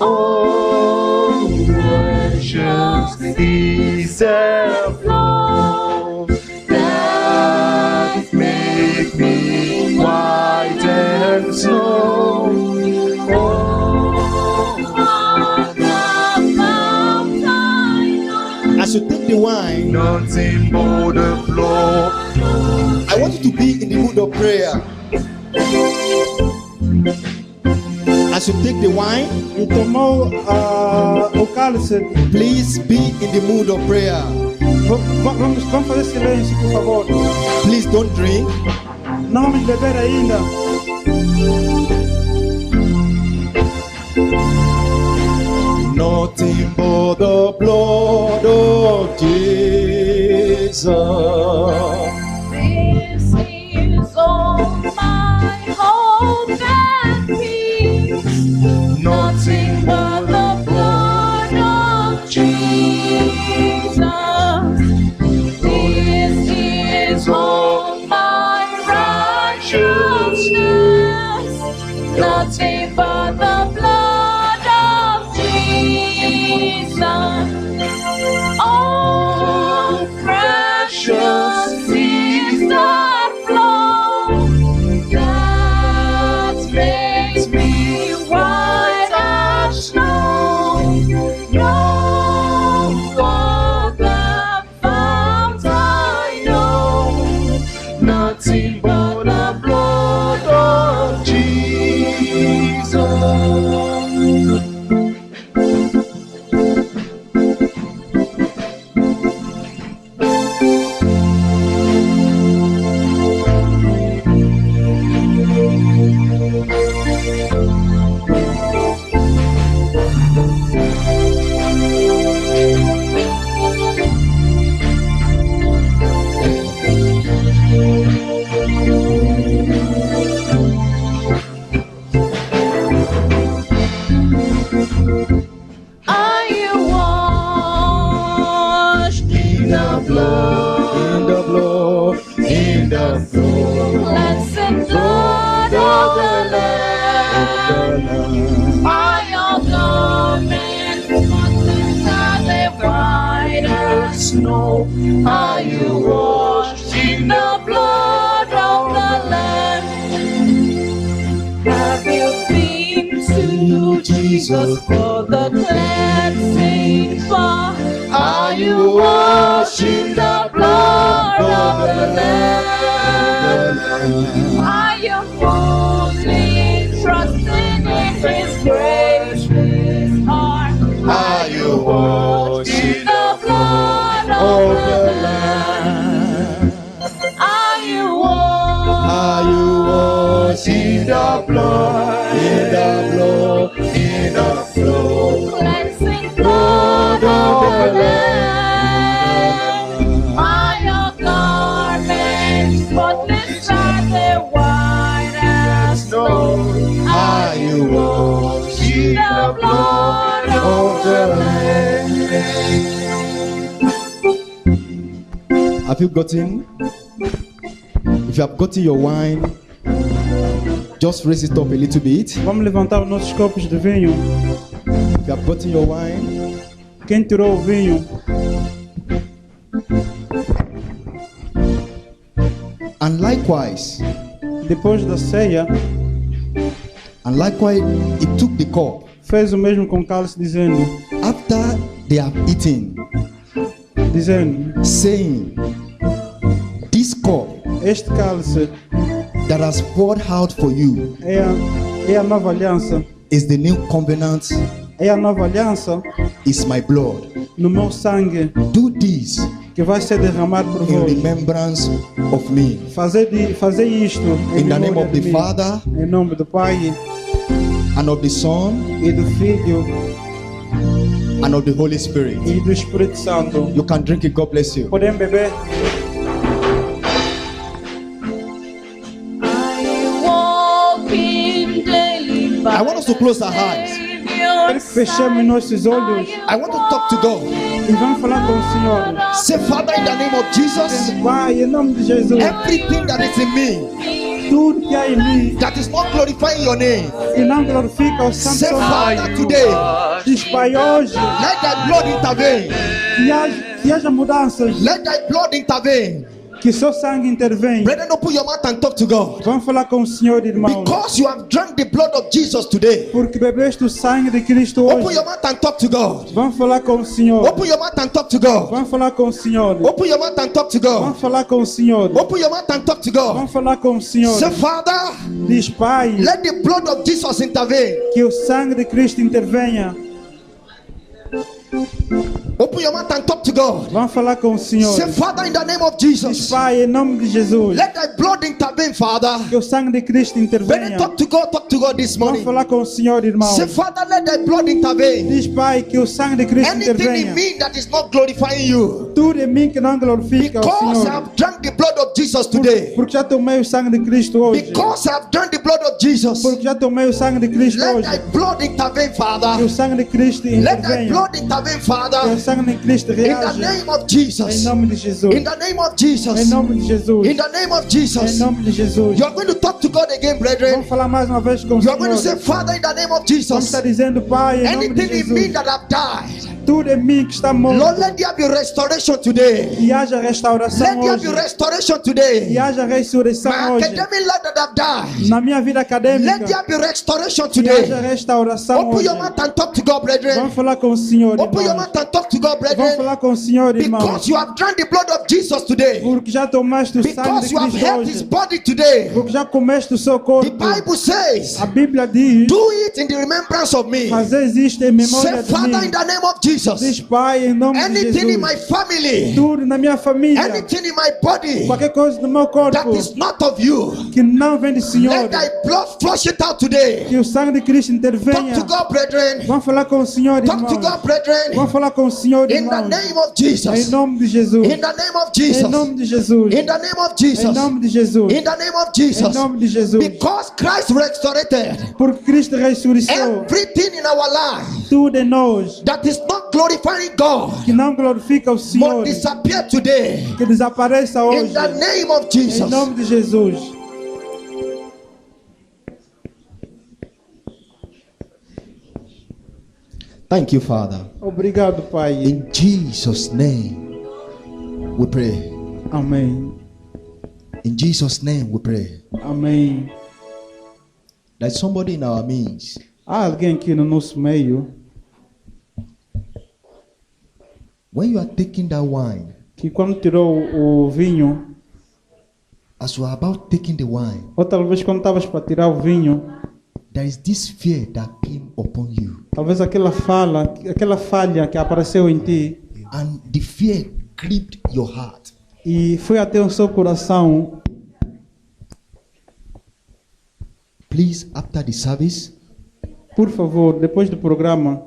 [SPEAKER 3] oh precious is the flow that make me white and snow. Oh, on the mountain,
[SPEAKER 2] As you take the wine,
[SPEAKER 3] nothing but the blood.
[SPEAKER 2] I want you to be in the mood of prayer. As you take the wine,
[SPEAKER 1] E tomou o cálice.
[SPEAKER 2] please be in the mood of prayer.
[SPEAKER 1] Vamos fazer silêncio, por favor.
[SPEAKER 2] Please don't drink.
[SPEAKER 1] Não vamos beber ainda.
[SPEAKER 2] Nothing but the blood of Jesus.
[SPEAKER 3] This is all my hope and peace. Nothing but the blood of Jesus. This is all my righteousness. Nothing but the blood of Jesus. Oh, precious is the flow that makes me white as snow. No other fount I know, nothing but the blood of Jesus. Are you washed in the blood?
[SPEAKER 2] In the blood, in the blood
[SPEAKER 3] Blessed blood of the Lamb. Are your garments spotless as they white as snow? Are you washed in the blood of the Lamb? Have you been to Jesus for the cleansing far? Are you washed in the blood of the Lamb? Are you fully trusting in His gracious heart? Are you washed in the blood of the Lamb? Are you washed?
[SPEAKER 2] Are you washed in the blood, in the blood, in the blood?
[SPEAKER 3] Cleansing blood of the Lamb. Are your garments spotless as they white as snow?
[SPEAKER 2] Are you washed
[SPEAKER 3] In the blood of the Lamb.
[SPEAKER 2] Have you gotten? If you have gotten your wine, just raise it up a little bit.
[SPEAKER 1] Vamos levantar os nossos copos de vinho.
[SPEAKER 2] If you have gotten your wine,
[SPEAKER 1] Quem tirou o vinho?
[SPEAKER 2] and likewise,
[SPEAKER 1] Depois da ceia,
[SPEAKER 2] he took the cup
[SPEAKER 1] fez o mesmo com o cálice, dizendo,
[SPEAKER 2] after they have eaten, saying, "This cup
[SPEAKER 1] este cálice
[SPEAKER 2] that has poured out for you
[SPEAKER 1] é a nova aliança.
[SPEAKER 2] is the new covenant,
[SPEAKER 1] É a nova aliança
[SPEAKER 2] is my blood.
[SPEAKER 1] no meu sangue
[SPEAKER 2] Do this
[SPEAKER 1] que vai ser derramado por
[SPEAKER 2] in
[SPEAKER 1] vós.
[SPEAKER 2] remembrance of me."
[SPEAKER 1] Fazer isto em
[SPEAKER 2] In the name
[SPEAKER 1] memória
[SPEAKER 2] of
[SPEAKER 1] de
[SPEAKER 2] the
[SPEAKER 1] mim.
[SPEAKER 2] Father,
[SPEAKER 1] Em nome do Pai
[SPEAKER 2] and of the Son,
[SPEAKER 1] e do Filho
[SPEAKER 2] and of the Holy Spirit.
[SPEAKER 1] e do Espírito Santo.
[SPEAKER 2] You can drink it. God bless you.
[SPEAKER 1] Podem beber.
[SPEAKER 2] to close our eyes.
[SPEAKER 1] Quero que fechemos nossos olhos
[SPEAKER 2] I want to talk to God.
[SPEAKER 1] e vamos falar com o Senhor.
[SPEAKER 2] Say, Father, in the name of Jesus,
[SPEAKER 1] Pai, em nome de Jesus,
[SPEAKER 2] everything that is in me
[SPEAKER 1] tudo que há em mim
[SPEAKER 2] that is not glorifying your name,
[SPEAKER 1] e não glorifica o santo
[SPEAKER 2] say,
[SPEAKER 1] seu nome.
[SPEAKER 2] Father, today,
[SPEAKER 1] Diz, Pai, hoje
[SPEAKER 2] let thy blood intervene.
[SPEAKER 1] que haja mudanças,
[SPEAKER 2] Let thy blood intervene.
[SPEAKER 1] que seu sangue intervenha.
[SPEAKER 2] Brethren, open your mouth and talk to God.
[SPEAKER 1] Vamos falar com o Senhor, irmão.
[SPEAKER 2] Because you have drunk the blood of Jesus today.
[SPEAKER 1] Porque bebeste o sangue de Cristo
[SPEAKER 2] Open
[SPEAKER 1] hoje.
[SPEAKER 2] your mouth and talk to God.
[SPEAKER 1] Vamos falar com o Senhor.
[SPEAKER 2] Open your mouth and talk to God.
[SPEAKER 1] Vamos falar com o Senhor.
[SPEAKER 2] Open your mouth and talk to God.
[SPEAKER 1] Vamos falar com o Senhor.
[SPEAKER 2] Open your mouth and talk to God.
[SPEAKER 1] Vamos falar com o Senhor.
[SPEAKER 2] Say, Father,
[SPEAKER 1] Diz, Pai,
[SPEAKER 2] let the blood of Jesus intervene.
[SPEAKER 1] que o sangue de Cristo intervenha.
[SPEAKER 2] Open your mouth and talk to God.
[SPEAKER 1] Vamos falar com o Senhor.
[SPEAKER 2] Say, Father, in the name of
[SPEAKER 1] Diz,
[SPEAKER 2] Jesus,
[SPEAKER 1] Pai, em nome de Jesus,
[SPEAKER 2] let thy blood intervene, Father.
[SPEAKER 1] que o sangue de Cristo
[SPEAKER 2] Brethren,
[SPEAKER 1] intervenha.
[SPEAKER 2] talk to God this
[SPEAKER 1] Vamos
[SPEAKER 2] morning.
[SPEAKER 1] falar com o Senhor, irmão.
[SPEAKER 2] Say, Father, let thy blood intervene.
[SPEAKER 1] Diz, Pai, que o sangue de Cristo
[SPEAKER 2] Anything in
[SPEAKER 1] intervenha.
[SPEAKER 2] me that is not glorifying you,
[SPEAKER 1] Tudo em mim que não glorifica o
[SPEAKER 2] because I
[SPEAKER 1] Senhor.
[SPEAKER 2] have drunk the blood of Jesus today,
[SPEAKER 1] Porque já tomei o sangue de Cristo hoje.
[SPEAKER 2] because I have drunk the blood of Jesus,
[SPEAKER 1] Porque já tomei o sangue de Cristo
[SPEAKER 2] let
[SPEAKER 1] hoje.
[SPEAKER 2] thy blood intervene,
[SPEAKER 1] Que o
[SPEAKER 2] Father.
[SPEAKER 1] sangue de Cristo
[SPEAKER 2] Let thy
[SPEAKER 1] intervenha.
[SPEAKER 2] blood intervene,
[SPEAKER 1] Que o
[SPEAKER 2] Father.
[SPEAKER 1] sangue de Cristo
[SPEAKER 2] In the
[SPEAKER 1] reage.
[SPEAKER 2] name of
[SPEAKER 1] Em
[SPEAKER 2] Jesus.
[SPEAKER 1] nome de Jesus.
[SPEAKER 2] In the name of
[SPEAKER 1] Em
[SPEAKER 2] Jesus.
[SPEAKER 1] nome de Jesus.
[SPEAKER 2] In the name of
[SPEAKER 1] Em
[SPEAKER 2] Jesus.
[SPEAKER 1] nome de Jesus.
[SPEAKER 2] You are going to talk to God again, brethren.
[SPEAKER 1] Vamos falar mais uma vez com o
[SPEAKER 2] You are going to say,
[SPEAKER 1] Senhor.
[SPEAKER 2] Father, in the name of
[SPEAKER 1] Vamos
[SPEAKER 2] Jesus,
[SPEAKER 1] estar dizendo, Pai, em nome de
[SPEAKER 2] anything in me
[SPEAKER 1] Jesus.
[SPEAKER 2] that have died,
[SPEAKER 1] Tudo em mim que está morto.
[SPEAKER 2] Lord, let there be restoration today.
[SPEAKER 1] Que haja restauração
[SPEAKER 2] Let there
[SPEAKER 1] hoje.
[SPEAKER 2] be restoration
[SPEAKER 1] Que
[SPEAKER 2] today.
[SPEAKER 1] haja ressurreição
[SPEAKER 2] My
[SPEAKER 1] hoje.
[SPEAKER 2] academic life that have died,
[SPEAKER 1] Na minha vida
[SPEAKER 2] let
[SPEAKER 1] acadêmica.
[SPEAKER 2] there be restoration
[SPEAKER 1] Que haja
[SPEAKER 2] today.
[SPEAKER 1] restauração
[SPEAKER 2] Open
[SPEAKER 1] hoje.
[SPEAKER 2] your mouth and talk to God, brethren.
[SPEAKER 1] Vamos falar com o Senhor,
[SPEAKER 2] Open your
[SPEAKER 1] irmão.
[SPEAKER 2] mouth and talk to God,
[SPEAKER 1] Vamos
[SPEAKER 2] brethren.
[SPEAKER 1] falar com o Senhor, irmão.
[SPEAKER 2] Because you have drunk the blood of Jesus today.
[SPEAKER 1] Porque já tomaste o sangue
[SPEAKER 2] Because
[SPEAKER 1] de
[SPEAKER 2] you have
[SPEAKER 1] Cristo
[SPEAKER 2] held his
[SPEAKER 1] hoje.
[SPEAKER 2] body today.
[SPEAKER 1] Porque já comeste o seu
[SPEAKER 2] The
[SPEAKER 1] corpo.
[SPEAKER 2] Bible says,
[SPEAKER 1] A Bíblia diz,
[SPEAKER 2] do it in the remembrance of me.
[SPEAKER 1] fazer isto em memória
[SPEAKER 2] Say,
[SPEAKER 1] de
[SPEAKER 2] Father, in
[SPEAKER 1] mim.
[SPEAKER 2] the name of
[SPEAKER 1] Diz,
[SPEAKER 2] Jesus,
[SPEAKER 1] Pai, em nome de
[SPEAKER 2] anything in my
[SPEAKER 1] Jesus.
[SPEAKER 2] family,
[SPEAKER 1] Tudo na minha família.
[SPEAKER 2] anything in my body
[SPEAKER 1] Qualquer coisa no meu corpo
[SPEAKER 2] that is not of you,
[SPEAKER 1] que não vem do Senhor.
[SPEAKER 2] let thy blood flush it out today.
[SPEAKER 1] Que o sangue de Cristo
[SPEAKER 2] Talk
[SPEAKER 1] intervenha.
[SPEAKER 2] to God, brethren.
[SPEAKER 1] Vamos falar com o Senhor,
[SPEAKER 2] Talk to
[SPEAKER 1] irmão.
[SPEAKER 2] God, brethren.
[SPEAKER 1] Vamos falar com o Senhor,
[SPEAKER 2] In the
[SPEAKER 1] irmão.
[SPEAKER 2] name of
[SPEAKER 1] Em
[SPEAKER 2] Jesus.
[SPEAKER 1] nome de Jesus.
[SPEAKER 2] In the name of
[SPEAKER 1] Em
[SPEAKER 2] Jesus.
[SPEAKER 1] nome de Jesus.
[SPEAKER 2] In the name of
[SPEAKER 1] Em
[SPEAKER 2] Jesus.
[SPEAKER 1] nome de Jesus.
[SPEAKER 2] In the name of
[SPEAKER 1] Em
[SPEAKER 2] Jesus.
[SPEAKER 1] nome de Jesus.
[SPEAKER 2] Because Christ resurrected,
[SPEAKER 1] Porque Cristo ressuscitou.
[SPEAKER 2] everything in our life
[SPEAKER 1] Tudo em nós
[SPEAKER 2] that is not glorifying God
[SPEAKER 1] que não glorifica o Senhor.
[SPEAKER 2] must disappear today.
[SPEAKER 1] Que desapareça
[SPEAKER 2] In
[SPEAKER 1] hoje.
[SPEAKER 2] the name of
[SPEAKER 1] Em
[SPEAKER 2] Jesus.
[SPEAKER 1] nome de Jesus.
[SPEAKER 2] Thank you, Father.
[SPEAKER 1] Obrigado, Pai.
[SPEAKER 2] In Jesus' name we pray.
[SPEAKER 1] Amém.
[SPEAKER 2] In Jesus' name we pray.
[SPEAKER 1] Amém.
[SPEAKER 2] There's somebody in our midst.
[SPEAKER 1] Há alguém aqui no nosso meio
[SPEAKER 2] When you are taking that wine,
[SPEAKER 1] que quando tirou o vinho,
[SPEAKER 2] as you are about taking the wine,
[SPEAKER 1] ou talvez quando estavas para tirar o vinho,
[SPEAKER 2] there is this fear that came upon you.
[SPEAKER 1] talvez aquela falha que apareceu em ti
[SPEAKER 2] And the fear gripped your heart.
[SPEAKER 1] e foi até o seu coração.
[SPEAKER 2] Please, after the service,
[SPEAKER 1] Por favor, depois do programa,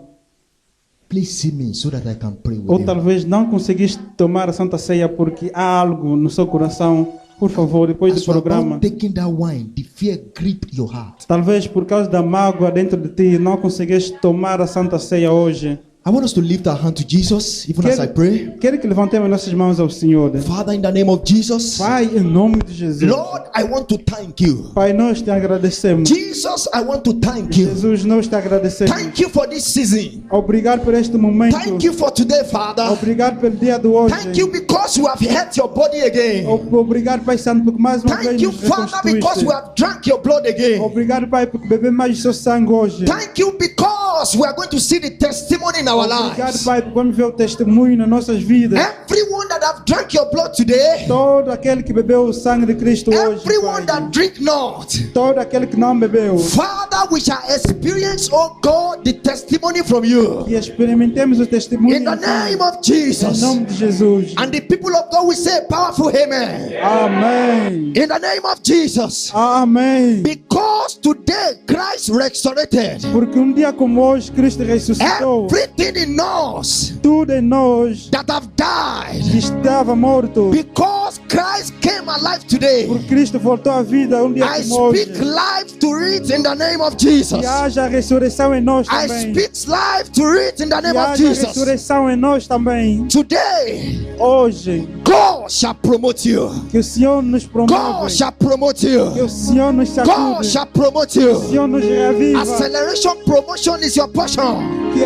[SPEAKER 2] please see me so that I can pray
[SPEAKER 1] ou
[SPEAKER 2] with you.
[SPEAKER 1] talvez não conseguiste tomar a Santa Ceia porque há algo no seu coração, por favor, depois do
[SPEAKER 2] As you are
[SPEAKER 1] programa,
[SPEAKER 2] about taking that wine, the fear gripped your heart.
[SPEAKER 1] talvez por causa da mágoa dentro de ti, não conseguiste tomar a Santa Ceia hoje.
[SPEAKER 2] I want us to lift our hand to Jesus, even as I pray.
[SPEAKER 1] Quero que levantemos nossas mãos ao Senhor.
[SPEAKER 2] Father, in the name of Jesus,
[SPEAKER 1] Pai, em nome de Jesus.
[SPEAKER 2] Lord, I want to thank you.
[SPEAKER 1] Pai, nós te agradecemos.
[SPEAKER 2] Jesus, I want to thank you.
[SPEAKER 1] Jesus, nós te agradecemos.
[SPEAKER 2] Thank you for this season.
[SPEAKER 1] Obrigado por este momento.
[SPEAKER 2] Thank you for today, Father.
[SPEAKER 1] Obrigado pelo dia de hoje.
[SPEAKER 2] Thank you because you have hurt your body again.
[SPEAKER 1] Obrigado, Pai Santo, porque mais uma vez
[SPEAKER 2] Thank you,
[SPEAKER 1] nos
[SPEAKER 2] Father, because
[SPEAKER 1] reconstruíste.
[SPEAKER 2] we have drunk your blood again.
[SPEAKER 1] Obrigado, Pai, porque bebemos mais do seu sangue hoje.
[SPEAKER 2] Thank you because we are going to see the testimony in our
[SPEAKER 1] Obrigado,
[SPEAKER 2] lives.
[SPEAKER 1] Pai, porque vamos ver o testemunho nas nossas vidas.
[SPEAKER 2] Everyone that have drunk your blood today,
[SPEAKER 1] Todo aquele que bebeu o sangue de Cristo hoje,
[SPEAKER 2] everyone
[SPEAKER 1] Pai.
[SPEAKER 2] that drink not,
[SPEAKER 1] Todo aquele que não bebeu.
[SPEAKER 2] Father, we shall experience, oh God, the testimony from you.
[SPEAKER 1] Que experimentemos o testemunho
[SPEAKER 2] In the
[SPEAKER 1] de Ti.
[SPEAKER 2] name of
[SPEAKER 1] Em
[SPEAKER 2] Jesus.
[SPEAKER 1] nome de Jesus.
[SPEAKER 2] And the people of God will say a powerful amen.
[SPEAKER 1] Amém.
[SPEAKER 2] In the name of Jesus.
[SPEAKER 1] Amém.
[SPEAKER 2] Because today Christ resurrected.
[SPEAKER 1] Porque um dia como hoje, Cristo ressuscitou.
[SPEAKER 2] Everything in us
[SPEAKER 1] Tudo em nós
[SPEAKER 2] that have died.
[SPEAKER 1] que estava morto.
[SPEAKER 2] Because Christ came came alive today,
[SPEAKER 1] Porque Cristo voltou à vida dia
[SPEAKER 2] I
[SPEAKER 1] como hoje.
[SPEAKER 2] speak life to it in the name of Jesus.
[SPEAKER 1] Que haja ressurreição em nós
[SPEAKER 2] I
[SPEAKER 1] também.
[SPEAKER 2] speak life to it in the
[SPEAKER 1] Que
[SPEAKER 2] name of
[SPEAKER 1] haja
[SPEAKER 2] Jesus.
[SPEAKER 1] ressurreição em nós também.
[SPEAKER 2] Today,
[SPEAKER 1] Hoje,
[SPEAKER 2] God shall promote you.
[SPEAKER 1] que o Senhor nos
[SPEAKER 2] God
[SPEAKER 1] promove.
[SPEAKER 2] shall promote
[SPEAKER 1] Que
[SPEAKER 2] you.
[SPEAKER 1] o Senhor nos
[SPEAKER 2] God
[SPEAKER 1] sacude.
[SPEAKER 2] shall promote
[SPEAKER 1] Que o
[SPEAKER 2] you.
[SPEAKER 1] Senhor nos reviva.
[SPEAKER 2] Acceleration promotion is your portion.
[SPEAKER 1] Que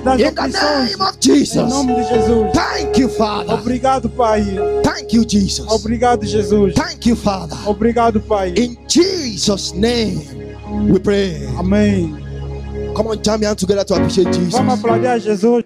[SPEAKER 1] das
[SPEAKER 2] In the
[SPEAKER 1] opções.
[SPEAKER 2] name of
[SPEAKER 1] Em
[SPEAKER 2] Jesus.
[SPEAKER 1] nome de Jesus.
[SPEAKER 2] Thank you, Father.
[SPEAKER 1] Obrigado, Pai.
[SPEAKER 2] Thank you, Jesus.
[SPEAKER 1] Obrigado, Jesus.
[SPEAKER 2] Thank you, Father.
[SPEAKER 1] Obrigado, Pai.
[SPEAKER 2] In Jesus' name, we pray.
[SPEAKER 1] Amém.
[SPEAKER 2] Come on, jam your hands together to appreciate Jesus.
[SPEAKER 1] Vamos aplaudir a Jesus.